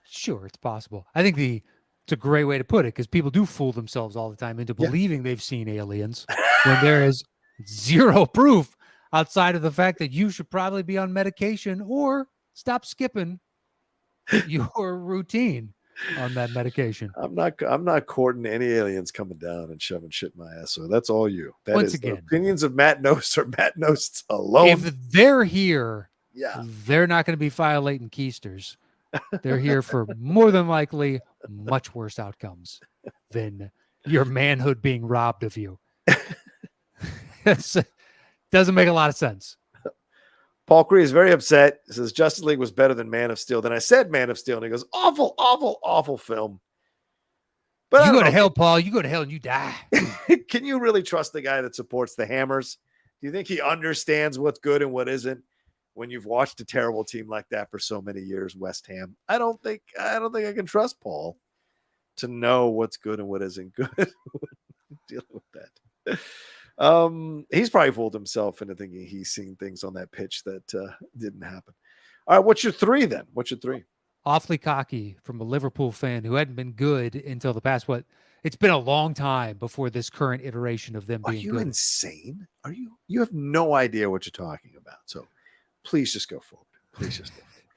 Sure, it's possible. I think it's a great way to put it, because people do fool themselves all the time into believing they've seen aliens when there is zero proof outside of the fact that you should probably be on medication or stop skipping your routine on that medication. I'm not courting any aliens coming down and shoving shit in my ass. So that's all you. Once again, the opinions of Matt Nost or Matt Nost's alone. If they're here, they're not going to be violating keisters. They're here for more than likely much worse outcomes than your manhood being robbed of you. Doesn't make a lot of sense. Paul Cree is very upset. He says Justice League was better than Man of Steel. Then I said Man of Steel, and he goes, awful, awful, awful film. But you go to hell, Paul. You go to hell and you die. Can you really trust the guy that supports the Hammers? Do you think he understands what's good and what isn't? When you've watched a terrible team like that for so many years, West Ham, I don't think I can trust Paul to know what's good and what isn't good. Dealing with that. He's probably fooled himself into thinking he's seen things on that pitch that didn't happen. All right, what's your 3 then? What's your 3? Awfully cocky from a Liverpool fan who hadn't been good until the past it's been a long time before this current iteration of them being good. Are you insane? You have no idea what you're talking about. So please just go forward.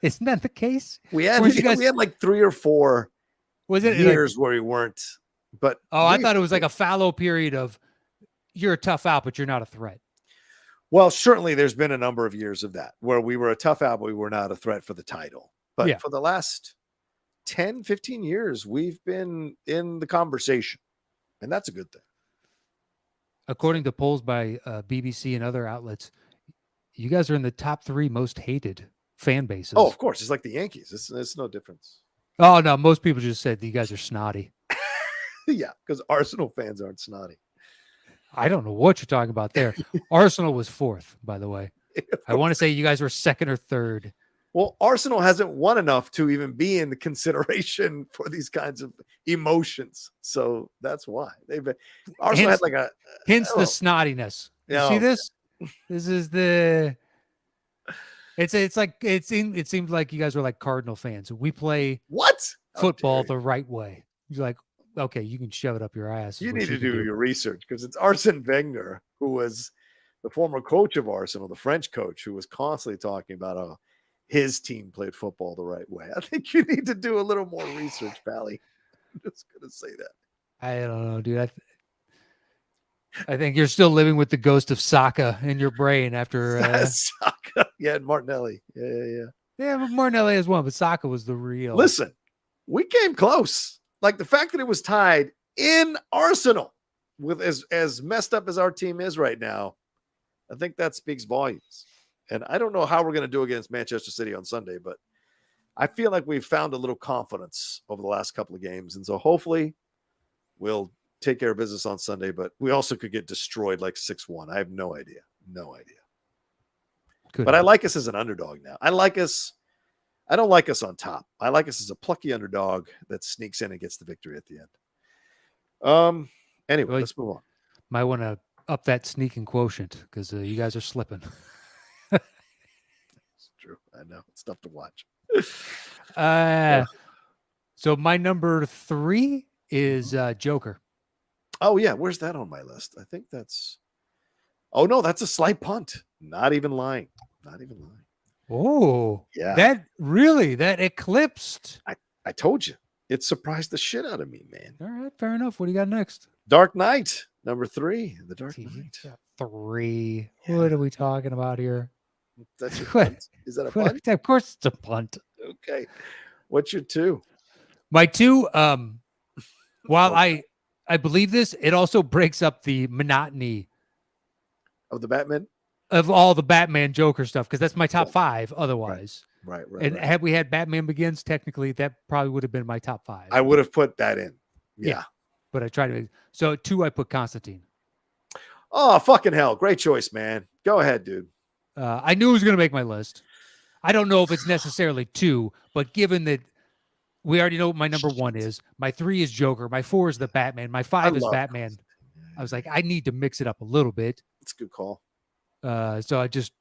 Isn't that the case? We had like 3 or 4 years where we weren't. But I thought it was like a fallow period of you're a tough out, but you're not a threat. Well, certainly there's been a number of years of that where we were a tough out, but we were not a threat for the title. But for the last 10, 15 years, we've been in the conversation, and that's a good thing. According to polls by BBC and other outlets, you guys are in the top 3 most hated fan bases. Oh, of course. It's like the Yankees. It's no difference. Oh, no. Most people just said you guys are snotty. Yeah, because Arsenal fans aren't snotty. I don't know what you're talking about there. Arsenal was 4th, by the way. I want to say you guys were 2nd or 3rd. Well, Arsenal hasn't won enough to even be in the consideration for these kinds of emotions. So that's why. Arsenal had like hence the snottiness. You see this? This is the it seems like you guys are like Cardinal fans. We play football the right way. You're like, okay, you can shove it up your ass. You need to do your research, because it's Arsene Wenger, who was the former coach of Arsenal, the French coach, who was constantly talking about how his team played football the right way. I think you need to do a little more research, Pally. I'm just going to say that. I don't know, dude. I think you're still living with the ghost of Saka in your brain after Saka. Yeah, and Martinelli. Yeah. Yeah, but Martinelli has one, but Saka was the real. Listen, we came close. Like, the fact that it was tied in Arsenal with as messed up as our team is right now, I think that speaks volumes. And I don't know how we're going to do against Manchester City on Sunday, but I feel like we've found a little confidence over the last couple of games. And so hopefully we'll take care of business on Sunday, but we also could get destroyed like 6-1. I have no idea. No idea. But I like us as an underdog now. I don't like us on top. I like us as a plucky underdog that sneaks in and gets the victory at the end. Anyway, well, let's move on. Might want to up that sneaking quotient because you guys are slipping. It's true. I know. It's tough to watch. So my number 3 is Joker. Oh, yeah. Where's that on my list? I think that's... Oh, no, that's a slight punt. Not even lying. Oh, yeah. That eclipsed. I told you. It surprised the shit out of me, man. All right, fair enough. What do you got next? Dark Knight, number 3. The Dark Knight. 3. Yeah. What are we talking about here? That's your punt? Is that a punt? Of course it's a punt. Okay. What's your 2? My 2, while I believe this, it also breaks up the monotony of the Batman? Of all the Batman Joker stuff, because that's my top 5 otherwise. Right. And had we had Batman Begins, technically, that probably would have been my top 5. I would have put that in. Yeah. But I tried to. So 2, I put Constantine. Oh, fucking hell. Great choice, man. Go ahead, dude. I knew it was going to make my list. I don't know if it's necessarily 2, but given that we already know what my number 1 is, my 3 is Joker, my 4 is the Batman, my 5 is Batman. I was like, I need to mix it up a little bit. It's a good call. So I just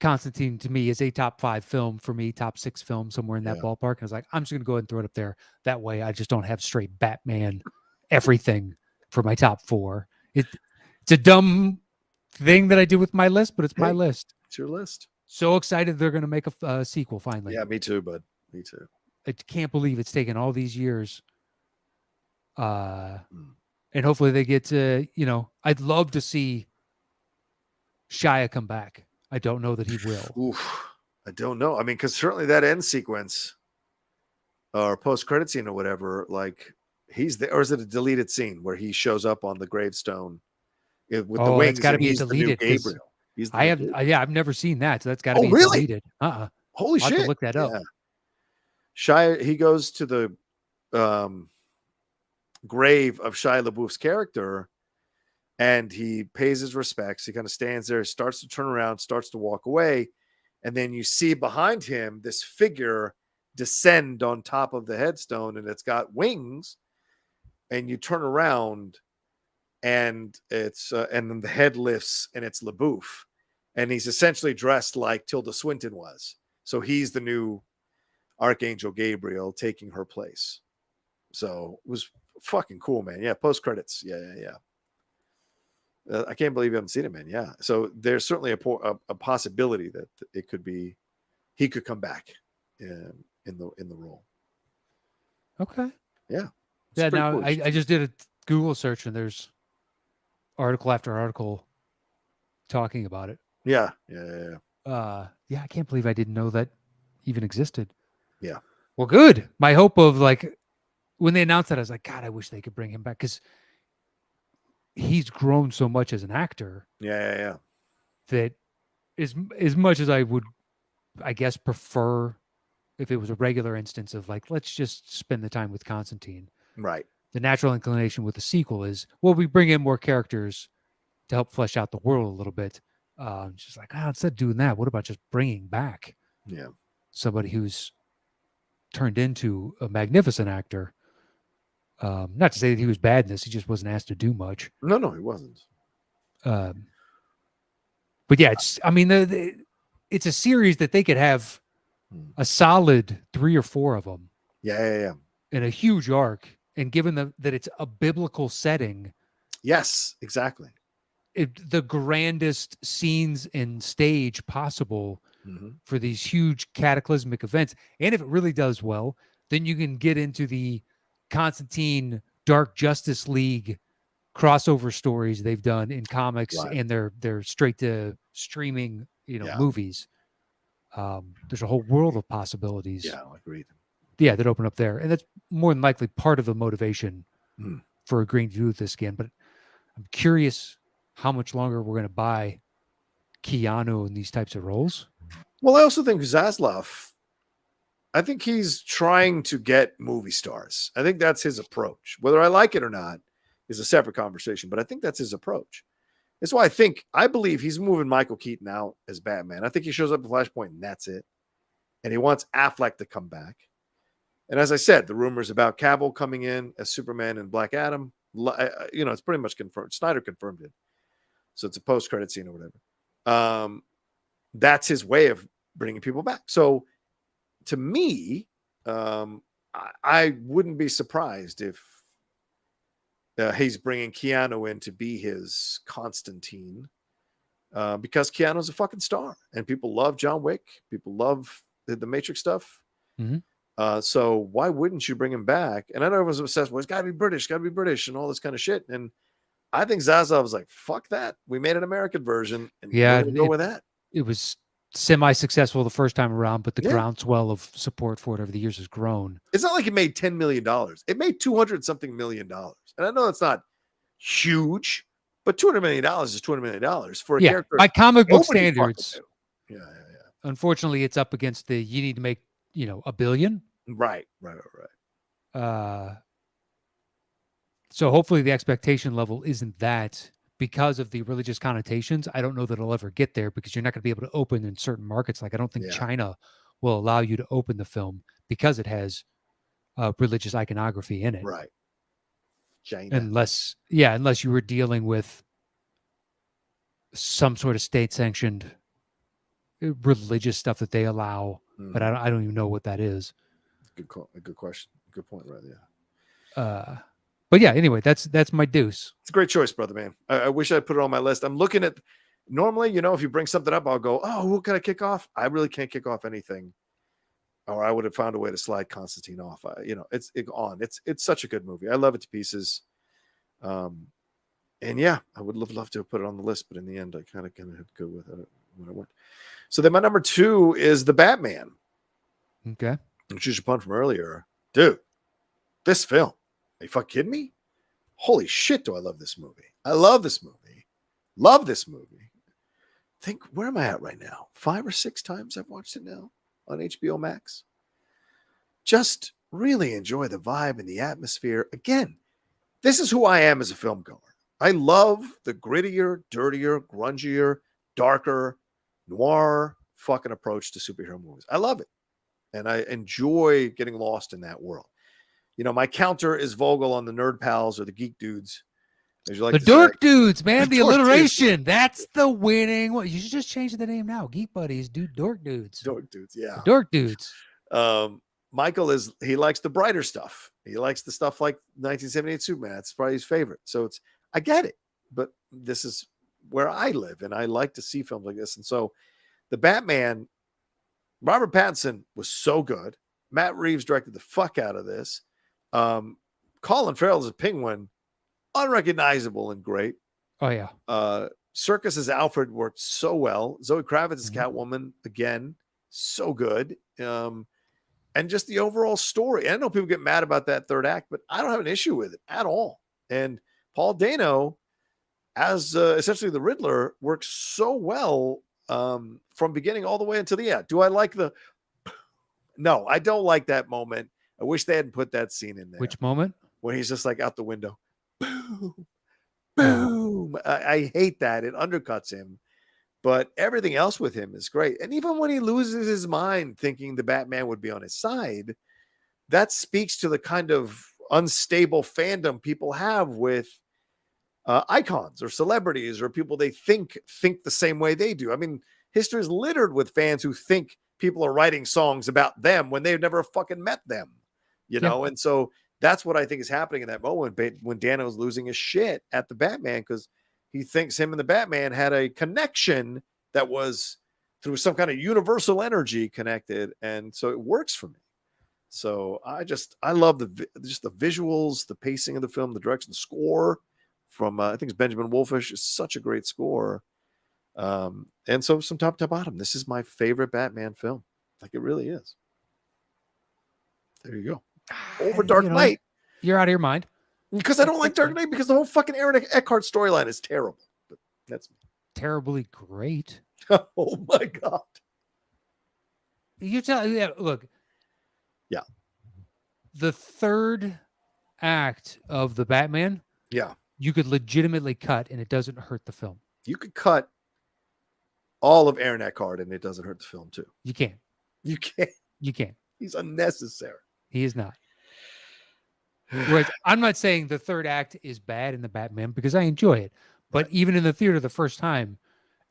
Constantine to me is a top 5 film for me, top 6 film, somewhere in that ballpark. And I was like, I'm just going to go ahead and throw it up there. That way I just don't have straight Batman everything for my top 4. It's a dumb thing that I do with my list, but it's my list. It's your list. So excited they're going to make a sequel finally. Yeah, me too, bud. Me too. I can't believe it's taken all these years. And hopefully they get to, I'd love to see Shia come back. I don't know that he will. Oof, I don't know. I mean, because certainly that end sequence or post-credit scene or whatever, like he's there, or is it a deleted scene where he shows up on the gravestone with the wings? It's got to be deleted. Gabriel. I've never seen that, so that's got to be deleted. Holy shit! I'll have to look that up. Shia, he goes to the grave of Shia LaBeouf's character, and he pays his respects. He kind of stands there, starts to turn around, starts to walk away, and then you see behind him this figure descend on top of the headstone, and it's got wings. And you turn around, and it's and then the head lifts, and it's LaBeouf, and he's essentially dressed like Tilda Swinton was. So he's the new Archangel Gabriel taking her place. So it was fucking cool, man. Yeah, post credits. Yeah. I can't believe you haven't seen it, man. Yeah. So there's certainly a possibility that it could be he could come back in the role. Okay. Yeah. Yeah. Now cool. I just did a Google search and there's article after article talking about it. Yeah. Yeah. I can't believe I didn't know that even existed. Yeah. Well, good. My hope of like when they announced that, I was like, God, I wish they could bring him back because he's grown so much as an actor. Yeah. That as much as I would, I guess, prefer if it was a regular instance of like, let's just spend the time with Constantine. Right. The natural inclination with the sequel is, well, we bring in more characters to help flesh out the world a little bit. Just like, instead of doing that, what about just bringing back somebody who's turned into a magnificent actor? Not to say that he was bad in this, he just wasn't asked to do much. No, he wasn't. But yeah, it's a series that they could have a solid 3 or 4 of them. Yeah. In a huge arc, and given that it's a biblical setting. Yes, exactly. The grandest scenes and stage possible for these huge cataclysmic events. And if it really does well, then you can get into the Constantine Dark Justice League crossover stories they've done in comics and their straight to streaming, movies. There's a whole world of possibilities. Yeah, agreed. Yeah, that open up there. And that's more than likely part of the motivation for agreeing to do this again. But I'm curious how much longer we're going to buy Keanu in these types of roles. Well, I also think Zaslav, I think he's trying to get movie stars. I think that's his approach. Whether I like it or not, is a separate conversation, but I think that's his approach. That's why I believe he's moving Michael Keaton out as Batman. I think he shows up in Flashpoint and that's it. And he wants Affleck to come back. And as I said, the rumors about Cavill coming in as Superman and Black Adam, it's pretty much confirmed. Snyder confirmed it. So it's a post-credit scene or whatever. That's his way of bringing people back. So to me, I wouldn't be surprised if he's bringing Keanu in to be his Constantine, because Keanu's a fucking star and people love John Wick. People love the Matrix stuff. Mm-hmm. So why wouldn't you bring him back? And I know everyone's obsessed with, it's got to be British and all this kind of shit. And I think Zaslav was like, fuck that. We made an American version and we're gonna go with that. It was semi-successful the first time around, but the groundswell of support for it over the years has grown. It's not like it made $10 million. It made $200-something million. And I know it's not huge, but $200 million is $200 million for a character. By comic book standards. Yeah. Unfortunately, it's up against you need to make, $1 billion. Right. So hopefully the expectation level isn't that. Because of the religious connotations, I don't know that it'll ever get there because you're not going to be able to open in certain markets. Like I don't think China will allow you to open the film because it has religious iconography in it. Right. China. Unless you were dealing with some sort of state-sanctioned religious stuff that they allow, but I don't even know what that is. Good question. Good point right there. But yeah, anyway, that's my deuce. It's a great choice, brother, man. I wish I'd put it on my list. I'm looking at, normally, if you bring something up, I'll go, oh, who can I kick off? I really can't kick off anything. Or I would have found a way to slide Constantine off. It's such a good movie. I love it to pieces. And yeah, I would love to have put it on the list, but in the end, I kind of had to go with it when I went. So then my number 2 is The Batman. Okay. Which is your pun from earlier. Dude, this film. Are you fucking kidding me? Holy shit, do I love this movie. I love this movie. Love this movie. Think, where am I at right now? 5 or 6 times I've watched it now on HBO Max. Just really enjoy the vibe and the atmosphere. Again, this is who I am as a film goer. I love the grittier, dirtier, grungier, darker, noir fucking approach to superhero movies. I love it. And I enjoy getting lost in that world. My counter is Vogel on the Nerd Pals or the Geek Dudes. As you like the Dork Dudes, man. The alliteration. That's the winning one. You should just change the name now. Geek Buddies, Dork Dudes. Dork Dudes, yeah. The Dork Dudes. Michael he likes the brighter stuff. He likes the stuff like 1978 Superman. That's probably his favorite. So I get it. But this is where I live, and I like to see films like this. And so the Batman, Robert Pattinson was so good. Matt Reeves directed the fuck out of this. Colin Farrell as a Penguin, unrecognizable and great. Oh yeah. Serkis as Alfred worked so well. Zoe Kravitz as Catwoman, again, so good. And just the overall story. I know people get mad about that third act, but I don't have an issue with it at all. And Paul Dano as essentially the Riddler works so well from beginning all the way until the end. Do I like No, I don't like that moment. I wish they hadn't put that scene in there. Which moment? When he's just like out the window. Boom. Boom. I hate that. It undercuts him. But everything else with him is great. And even when he loses his mind thinking the Batman would be on his side, that speaks to the kind of unstable fandom people have with icons or celebrities or people they think the same way they do. I mean, history is littered with fans who think people are writing songs about them when they've never fucking met them, know? And so that's what I think is happening in that moment when Dano's losing his shit at the Batman because he thinks him and the Batman had a connection that was through some kind of universal energy connected. And so it works for me. So I love the visuals, the pacing of the film, the direction, the score from, I think it's Benjamin Wolfish. Is such a great score. And so from top to bottom, this is my favorite Batman film. Like it really is. There you go. Over Dark Knight. You're out of your mind. Because I don't like Dark Knight because the whole fucking Aaron Eckhart storyline is terrible. But that's terribly great. Oh my God. Look. Yeah. The third act of the Batman Yeah. you could legitimately cut and it doesn't hurt the film. You could cut all of Aaron Eckhart and it doesn't hurt the film too. You can't. You can't. You can't. He's unnecessary. He is not. Whereas I'm not saying the third act is bad in the Batman because I enjoy it. But even in the theater the first time,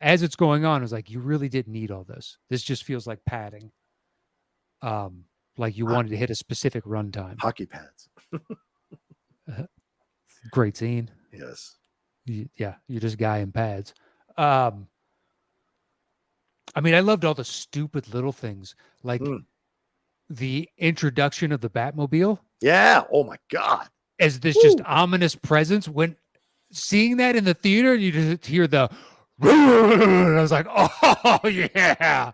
as it's going on, I was like, you really didn't need all this. This just feels like padding. Like you wanted to hit a specific runtime. Hockey pads. Great scene. Yes. Yeah, you're just a guy in pads. I mean, I loved all the stupid little things, like the introduction of the Batmobile. Yeah. Oh my God. As this just ominous presence. When seeing that in the theater, you just hear the. I was like, oh yeah,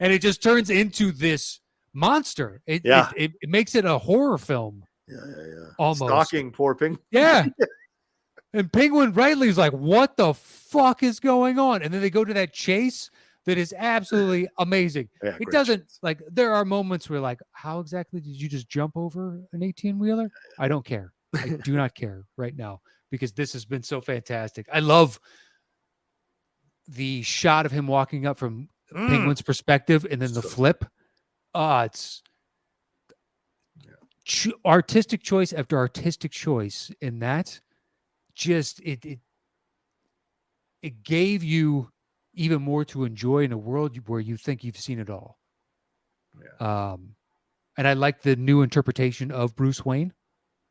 and it just turns into this monster. It makes it a horror film. Yeah. Almost stalking poor Penguin. Yeah. And Penguin rightly is like, what the fuck is going on? And then they go to that chase that is absolutely amazing. Yeah, it doesn't like, there are moments where like, how exactly did you just jump over an 18-wheeler? I don't care. I do not care right now because this has been so fantastic. I love the shot of him walking up from Penguin's perspective and then the flip. It's artistic choice after artistic choice in that. Just it gave you even more to enjoy in a world where you think you've seen it all. Yeah. And I like the new interpretation of Bruce Wayne.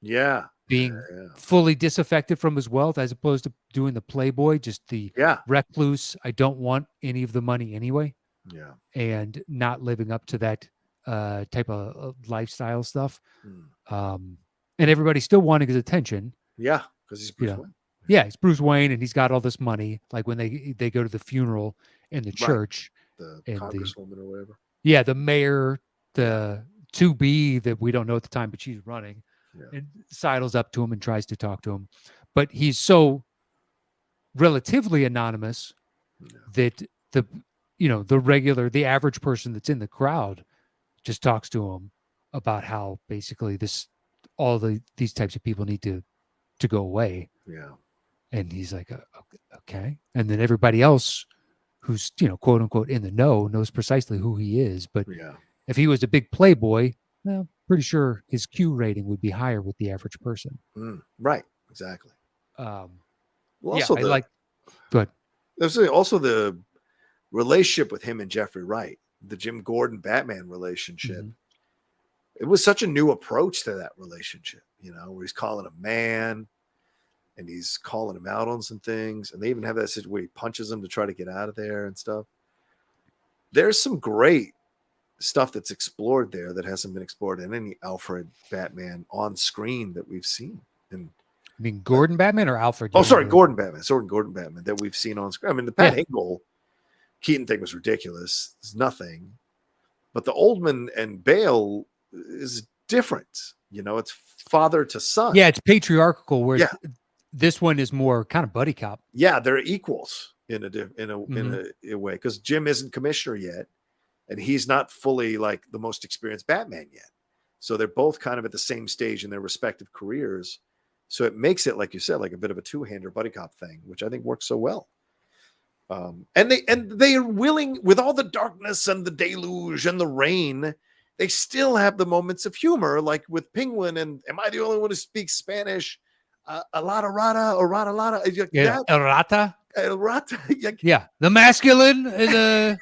Yeah. Being fully disaffected from his wealth as opposed to doing the playboy, just the recluse. I don't want any of the money anyway. Yeah. And not living up to that type of lifestyle stuff. And everybody still wanting his attention. Yeah. Because he's Bruce Wayne. Yeah, he's Bruce Wayne, and he's got all this money. Like when they go to the funeral in the church, the congresswoman or whatever. Yeah, the mayor, the 2B that we don't know at the time, but she's running, and sidles up to him and tries to talk to him, but he's so relatively anonymous that the average person that's in the crowd just talks to him about how basically these types of people need to go away. Yeah. And he's like, okay. And then everybody else who's, quote unquote in the know knows precisely who he is. But if he was a big playboy, well, pretty sure his Q rating would be higher with the average person. Right. Exactly. Go ahead. There's also the relationship with him and Jeffrey Wright, the Jim Gordon Batman relationship. It was such a new approach to that relationship, where he's calling him man and he's calling him out on some things. And they even have that situation where he punches him to try to get out of there and stuff. There's some great stuff that's explored there that hasn't been explored in any Alfred Batman on screen that we've seen. And I mean, Gordon Batman or Alfred? Gordon Batman. Gordon Batman that we've seen on screen. I mean, the Pat Hingle Keaton thing was ridiculous. It's nothing. But the Oldman and Bale is different. It's father to son. Yeah, it's patriarchal. Where this one is more kind of buddy cop. Yeah, they're equals in a way because Jim isn't commissioner yet, and he's not fully like the most experienced Batman yet. So they're both kind of at the same stage in their respective careers. So it makes it, like you said, like a bit of a two-hander buddy cop thing, which I think works so well. And they are willing, with all the darkness and the deluge and the rain, they still have the moments of humor, like with Penguin and am I the only one who speaks Spanish? A lot of rata or rata lata. El rata. El rata. Yeah, the masculine is a.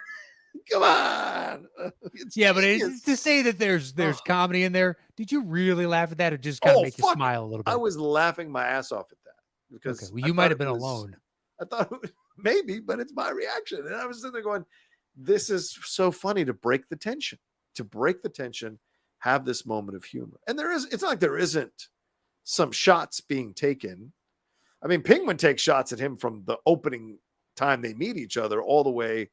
Come on. But it's to say that there's comedy in there. Did you really laugh at that, or just kind of make you smile a little bit? I was laughing my ass off at that because you might have been alone. I thought maybe, but it's my reaction, and I was sitting there going, "This is so funny to break the tension. To break the tension, have this moment of humor." And it's not like there isn't some shots being taken. I mean, Penguin takes shots at him from the opening time they meet each other all the way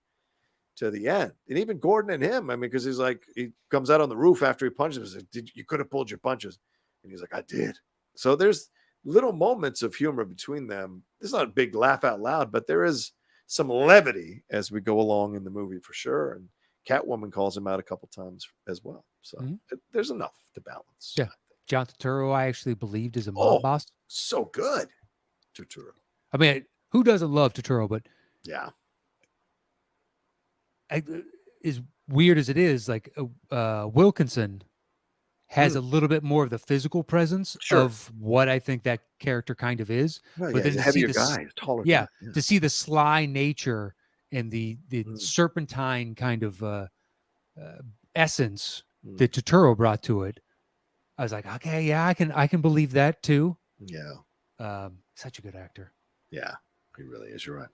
to the end. And even Gordon and him, I mean, because he's like, he comes out on the roof after he punches him. He's like, you could have pulled your punches. And he's like, I did. So there's little moments of humor between them. There's not a big laugh out loud, but there is some levity as we go along in the movie for sure. And Catwoman calls him out a couple times as well. So there's enough to balance. Yeah. John Turturro, I actually believed is a mob Oh, boss. so good, Turturro. I mean, who doesn't love Turturro? But yeah, as weird as it is, like Wilkinson has a little bit more of the physical presence of what I think that character kind of is. Well, but then he's a to heavier see guy, taller yeah, guy. Yeah, to see the sly nature and the serpentine kind of essence that Turturro brought to it, I was like, okay, yeah, I can believe that too. Yeah. Such a good actor. Yeah, he really is. You're right.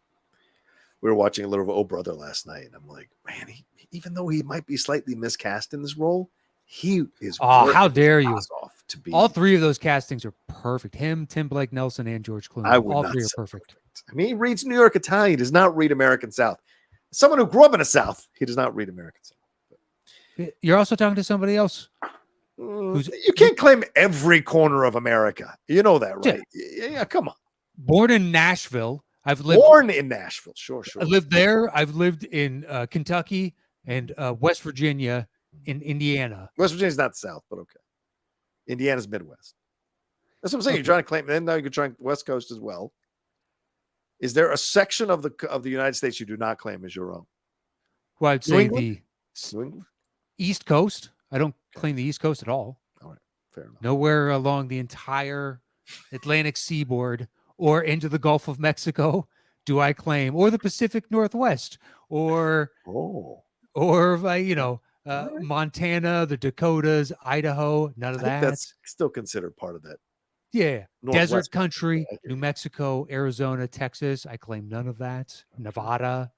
We were watching a little of Oh Brother last night, and I'm like, man, even though he might be slightly miscast in this role, he is. Oh, how dare you! Off to be. All three of those castings are perfect. Him, Tim Blake Nelson, and George Clooney. All three are perfect. I mean, he reads New York Italian. He does not read American South. Someone who grew up in the South, he does not read American South. You're also talking to somebody else. You can't claim every corner of America. You know that, right? Yeah, come on. Born in Nashville. I've lived in Nashville. Sure. I lived there. I've lived in Kentucky and West Virginia, in Indiana. West Virginia's not the South, but okay. Indiana's Midwest. That's what I'm saying. You're trying to claim, and now you're trying West Coast as well. Is there a section of the United States you do not claim as your own? Well, I'd say the East Coast. I don't claim the East Coast at all. All right, fair enough. Nowhere along the entire Atlantic seaboard or into the Gulf of Mexico do I claim, or the Pacific Northwest, or Montana, the Dakotas, Idaho. None of that. That's still considered part of that. Yeah, Northwest desert country, New Mexico, Arizona, Texas. I claim none of that. Nevada.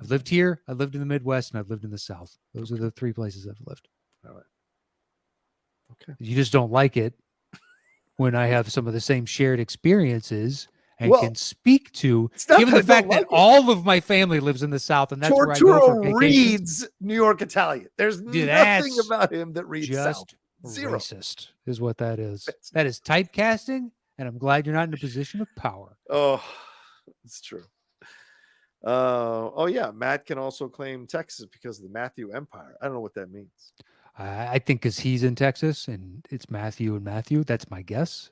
I've lived here. I've lived in the Midwest, and I've lived in the South. Those are the three places I've lived. All right. Okay. You just don't like it when I have some of the same shared experiences and can speak to, given the fact that all of my family lives in the South, and that's where I go for vacation. Reads New York Italian. There's nothing about him that reads South. Zero. Racist is what that is. That is typecasting, and I'm glad you're not in a position of power. Oh, it's true. Yeah, Matt can also claim Texas because of the Matthew Empire. I don't know what that means. I think because he's in Texas and it's Matthew and Matthew. That's my guess.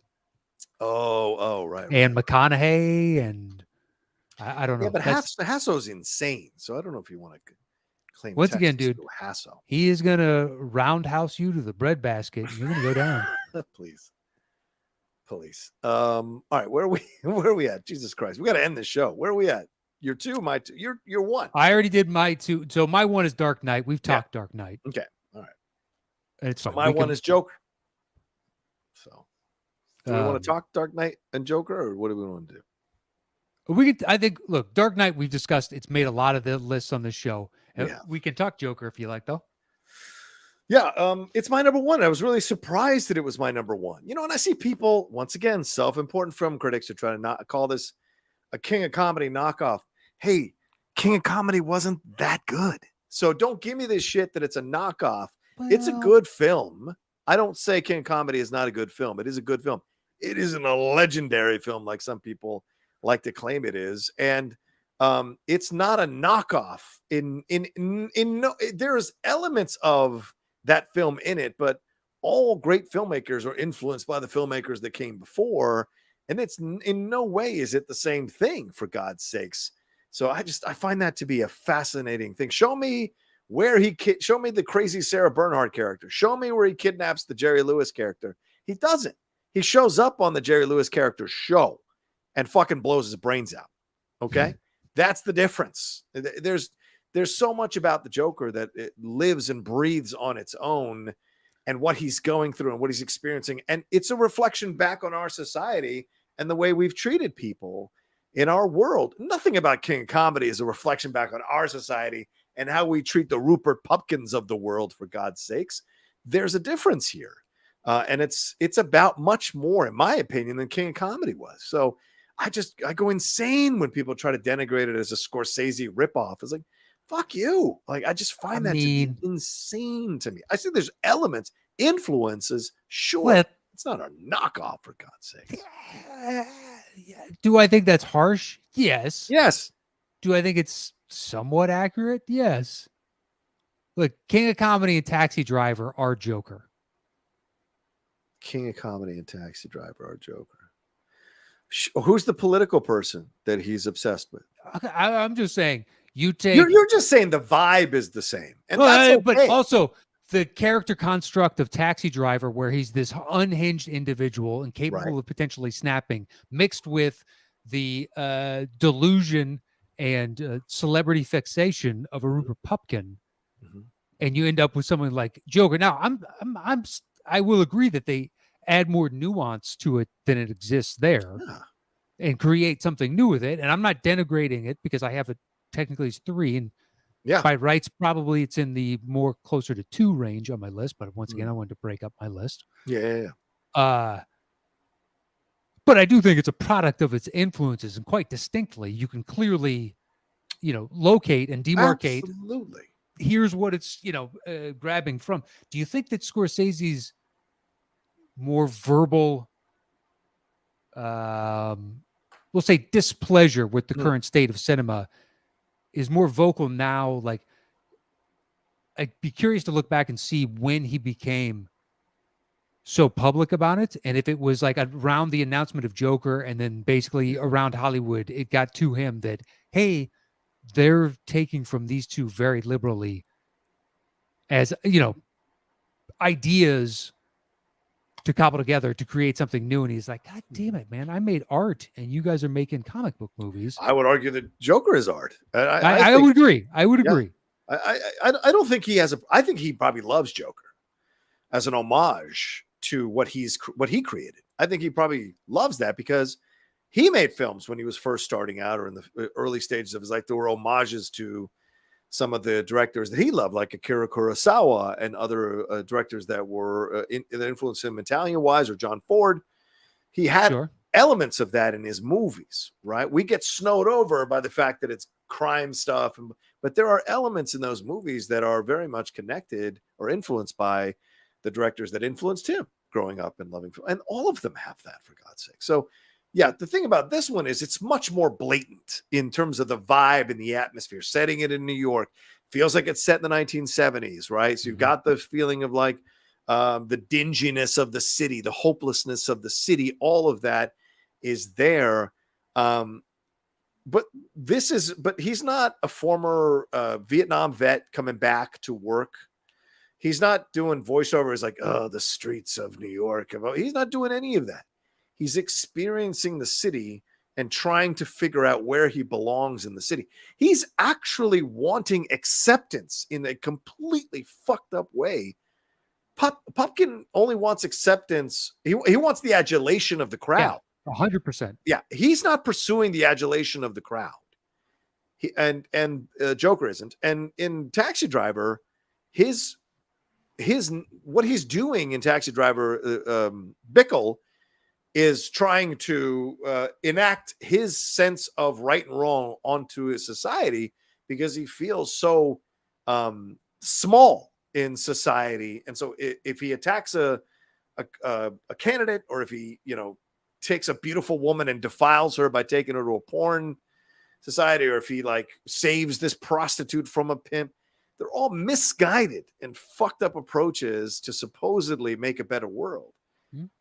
Right. And McConaughey and I don't know. Yeah, but Hasso's insane, so I don't know if you want to claim. Once Texas again, dude, Hasso. He is gonna roundhouse you to the breadbasket. You're gonna go down. Please. All right, where are we at? Jesus Christ, we got to end this show. Where are we at? You're two, my two. You're one. I already did my two. So my one is Dark Knight. We've talked Dark Knight. Okay. All right. And it's fine. My one is Joker. So do we want to talk Dark Knight and Joker, or what do we want to do? I think, look, Dark Knight, we've discussed. It's made a lot of the lists on this show. We can talk Joker if you like, though. Yeah, it's my number one. I was really surprised that it was my number one. And I see people, once again, self-important film critics are trying to not call this a King of Comedy knockoff. Hey, King of Comedy wasn't that good. So don't give me this shit that it's a knockoff. Well, it's a good film. I don't say King of Comedy is not a good film. It is a good film. It isn't a legendary film like some people like to claim it is. And it's not a knockoff there's elements of that film in it, but all great filmmakers are influenced by the filmmakers that came before. And it's in no way is it the same thing, for God's sakes. So I find that to be a fascinating thing. Show me show me the crazy Sarah Bernhardt character. Show me where he kidnaps the Jerry Lewis character. He doesn't. He shows up on the Jerry Lewis character show and fucking blows his brains out. Okay. That's the difference. There's so much about the Joker that it lives and breathes on its own and what he's going through and what he's experiencing. And it's a reflection back on our society and the way we've treated people in our world. Nothing about King of Comedy is a reflection back on our society and how we treat the Rupert Pupkins of the world, for God's sakes. There's a difference here. And it's about much more, in my opinion, than King of Comedy was. So I go insane when people try to denigrate it as a Scorsese ripoff. It's like, fuck you. Like, I just find that to be insane to me. I see there's elements, influences, sure. Well, it's not a knockoff, for God's sake. Do I think that's harsh? Yes. Yes. Do I think it's somewhat accurate? Yes. Look, King of Comedy and Taxi Driver are Joker. king of comedy and Taxi Driver or Joker. Who's the political person that he's obsessed with? I'm just saying, you're just saying the vibe is the same, and that's okay. But also the character construct of Taxi Driver, where he's this unhinged individual and capable of potentially snapping, mixed with the delusion and celebrity fixation of a Rupert Pupkin, and you end up with someone like Joker. Now, I will agree that they add more nuance to it than it exists there, and create something new with it. And I'm not denigrating it because I have it technically it's 3, and by rights probably it's in the more closer to 2 range on my list. But once again, I wanted to break up my list. But I do think it's a product of its influences, and quite distinctly, you can clearly, locate and demarcate. Absolutely. Here's what it's, grabbing from. Do you think that Scorsese's more verbal, we'll say displeasure with the current state of cinema is more vocal now? Like, I'd be curious to look back and see when he became so public about it. And if it was like around the announcement of Joker and then basically around Hollywood, it got to him that, hey, they're taking from these two very liberally as, ideas to cobble together to create something new. And he's like, God damn it, man, I made art and you guys are making comic book movies. I would argue that Joker is art. I would agree. I would agree. I don't think he has I think he probably loves Joker as an homage to what he created. I think he probably loves that because he made films when he was first starting out or in the early stages of his life. There were homages to some of the directors that he loved, like Akira Kurosawa and other directors that were that influenced him Italian-wise, or John Ford. He had elements of that in his movies, right? We get snowed over by the fact that it's crime stuff, but there are elements in those movies that are very much connected or influenced by the directors that influenced him growing up and loving film. And all of them have that, for God's sake. So yeah, the thing about this one is it's much more blatant in terms of the vibe and the atmosphere. Setting it in New York feels like it's set in the 1970s, right? So you've got the feeling of like the dinginess of the city, the hopelessness of the city. All of that is there. But he's not a former Vietnam vet coming back to work. He's not doing voiceovers like, oh, the streets of New York. He's not doing any of that. He's experiencing the city and trying to figure out where he belongs in the city. He's actually wanting acceptance in a completely fucked up way. Pupkin only wants acceptance. He wants the adulation of the crowd. 100%. Yeah, he's not pursuing the adulation of the crowd. Joker isn't. And in Taxi Driver, what he's doing in Taxi Driver, Bickle is trying to enact his sense of right and wrong onto his society because he feels so small in society. And so if he attacks a candidate, or if he, takes a beautiful woman and defiles her by taking her to a porn society, or if he like saves this prostitute from a pimp, they're all misguided and fucked up approaches to supposedly make a better world.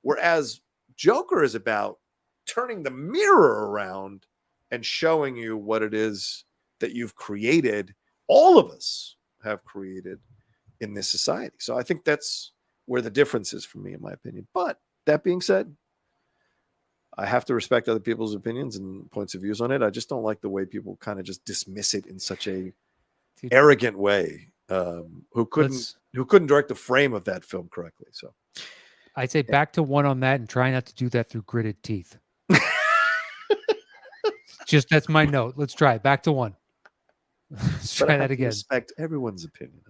Whereas Joker is about turning the mirror around and showing you what it is that you've created. All of us have created in this society. So I think that's where the difference is for me, in my opinion. But that being said, I have to respect other people's opinions and points of views on it. I just don't like the way people kind of just dismiss it in such a arrogant way. Who couldn't direct the frame of that film correctly. So I'd say back to 1 on that, and try not to do that through gritted teeth. That's my note. Let's try it. Back to 1. Let's try that again. Respect everyone's opinion.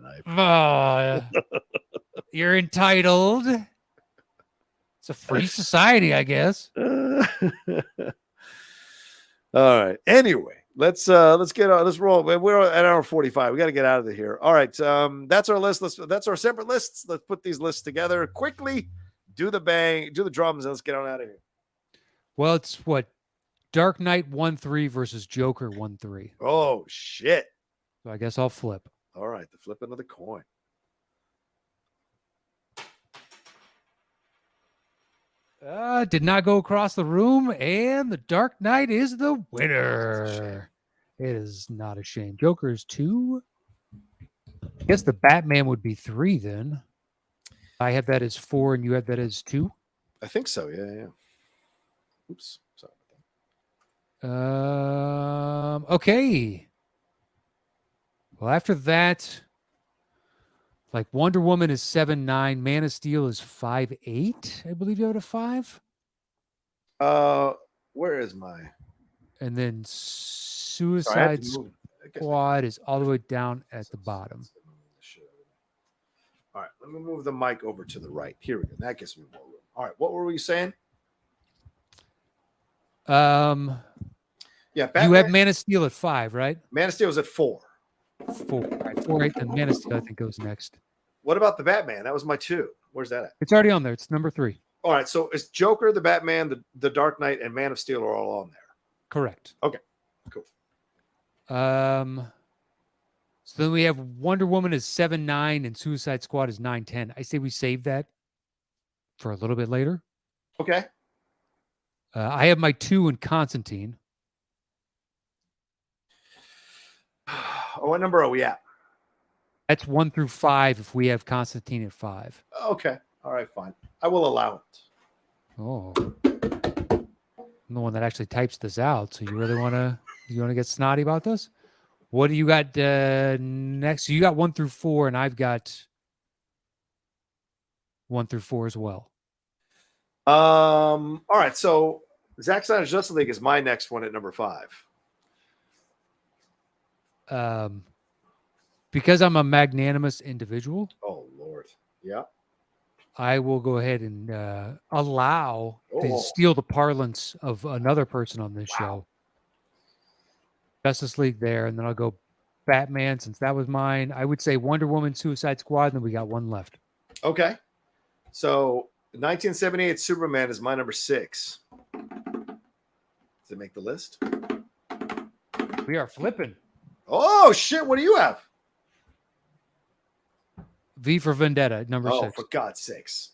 You're entitled. It's a free society, I guess. All right. Anyway, let's roll. We're at hour 45. We got to get out of here. All right. That's our list. That's our separate lists. Let's put these lists together quickly. Do the bang, do the drums, and let's get on out of here. Well, it's what? Dark Knight 1-3 versus Joker 1-3. Oh, shit. So I guess I'll flip. All right. The flipping of the coin. Did not go across the room, and The Dark Knight is the winner. It is not a shame. Joker is 2. I guess the Batman would be 3 then. I have that as 4, and you have that as 2. I think so. Yeah. Oops. Sorry about that. Okay. Well, after that, like Wonder Woman is 7.9, Man of Steel is 5.8. I believe you have it a 5. Where is my? And then Suicide Squad is all the way down at the bottom. All right, let me move the mic over to the right. Here we go. That gives me more room. All right, what were we saying? Yeah, Batman, you have Man of Steel at 5, right? Man of Steel is at 4. 4. All right, 4, 8, and Man of Steel I think goes next. What about the Batman? That was my 2. Where's that at? It's already on there. It's number 3. All right, so it's Joker, the Batman, the Dark Knight, and Man of Steel are all on there. Correct. Okay, cool. So then we have Wonder Woman is 7.9 and Suicide Squad is 9.10. I say we save that for a little bit later. Okay. I have my 2 in Constantine. Oh, what number are we at? That's 1 through 5 if we have Constantine at 5. Okay. All right, fine. I will allow it. Oh. I'm the one that actually types this out. So you really want to get snotty about this? What do you got next? So you got 1 through 4, and I've got 1 through 4 as well. All right. So Zack Snyder's Justice League is my next one at number 5. Because I'm a magnanimous individual. Oh Lord. Yeah. I will go ahead and allow to steal the parlance of another person on this show. Justice League there, and then I'll go Batman since that was mine. I would say Wonder Woman, Suicide Squad, and then we got 1 left. Okay. So 1978 Superman is my number 6. Does it make the list? We are flipping. Oh shit! What do you have? V for Vendetta, number 6. Oh, for God's sakes.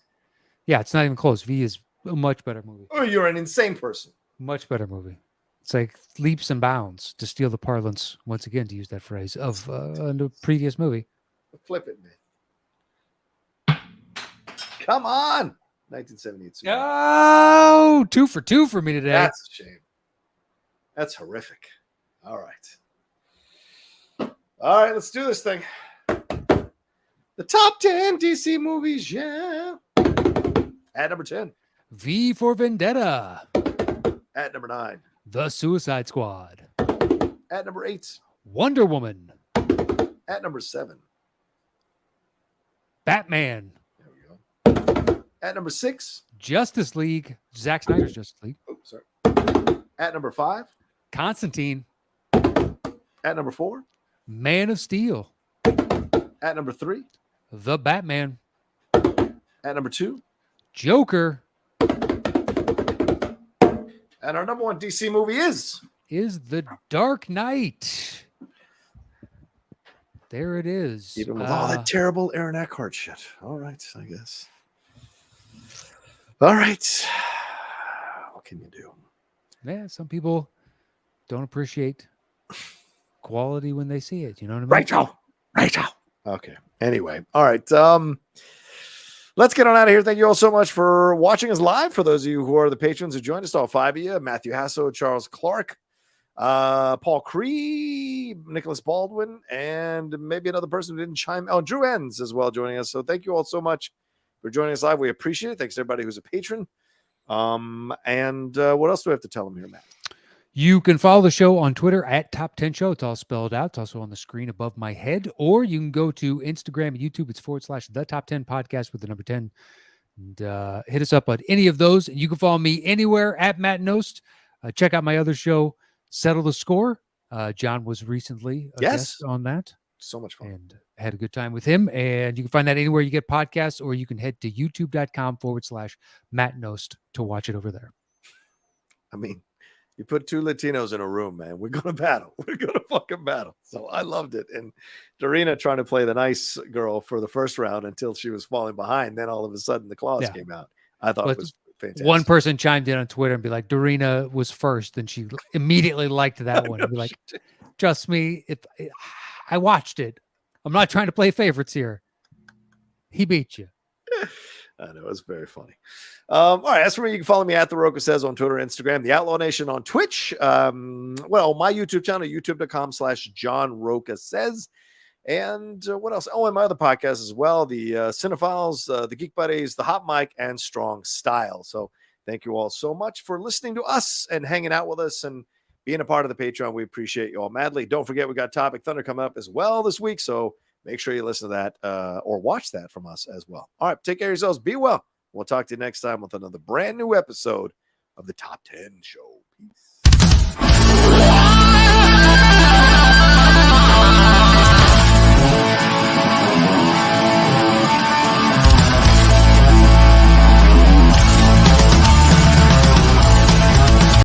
Yeah, it's not even close. V is a much better movie. Oh, you're an insane person. Much better movie. It's like leaps and bounds, to steal the parlance, once again, to use that phrase, of the previous movie. Flip it, man. Come on. 1978 Superman. Oh, 2 for 2 for me today. That's a shame. That's horrific. All right. All right, let's do this thing. The top 10 DC movies, yeah. At number 10. V for Vendetta. At number 9. The Suicide Squad. At number 8. Wonder Woman. At number 7. Batman. There we go. At number 6. Justice League. Zack Snyder's Justice League. Oh, sorry. At number 5. Constantine. At number 4. Man of Steel. At number 3. The Batman. At number 2. Joker. And our number 1 DC movie is The Dark Knight. There it is. Even with all that terrible Aaron Eckhart shit. All right, I guess. All right. What can you do? Yeah, some people don't appreciate quality when they see it. You know what I mean? Rachel. Okay. Anyway. All right. Let's get on out of here. Thank you all so much for watching us live. For those of you who are the patrons who joined us, all 5 of you, Matthew Hasso, Charles Clark, Paul Cree, Nicholas Baldwin, and maybe another person who didn't chime. Oh, Drew Enns as well joining us. So thank you all so much for joining us live. We appreciate it. Thanks to everybody who's a patron. And what else do we have to tell them here, Matt? You can follow the show on Twitter at Top 10 Show. It's all spelled out. It's also on the screen above my head. Or you can go to Instagram and YouTube. It's / the Top 10 Podcast with the number 10. And hit us up on any of those. And you can follow me anywhere at Matt Nost. Check out my other show, Settle the Score. John was recently a guest on that. So much fun. And had a good time with him. And you can find that anywhere you get podcasts, or you can head to youtube.com / Matt Nost to watch it over there. I mean, you put 2 Latinos in a room, man. We're going to battle. We're going to fucking battle. So I loved it. And Dorina trying to play the nice girl for the first round until she was falling behind. Then all of a sudden the claws came out. I thought it was Fantastic. One person chimed in on Twitter and be like, Dorina was first, and she immediately liked that one. And be like, trust me, if I watched it, I'm not trying to play favorites here. He beat you. I know, it's very funny. All right, as for me, you can follow me at The Rocha Says on Twitter, Instagram, The Outlaw Nation on Twitch. My YouTube channel, youtube.com/John Rocha Says. And what else? Oh, and my other podcasts as well, the Cinephiles, the Geek Buddies, the Hot Mic, and Strong Style. So thank you all so much for listening to us and hanging out with us and being a part of the Patreon. We appreciate you all madly. Don't forget, we got Topic Thunder coming up as well this week. So make sure you listen to that or watch that from us as well. All right, take care of yourselves. Be well. We'll talk to you next time with another brand new episode of the Top 10 Show. Peace.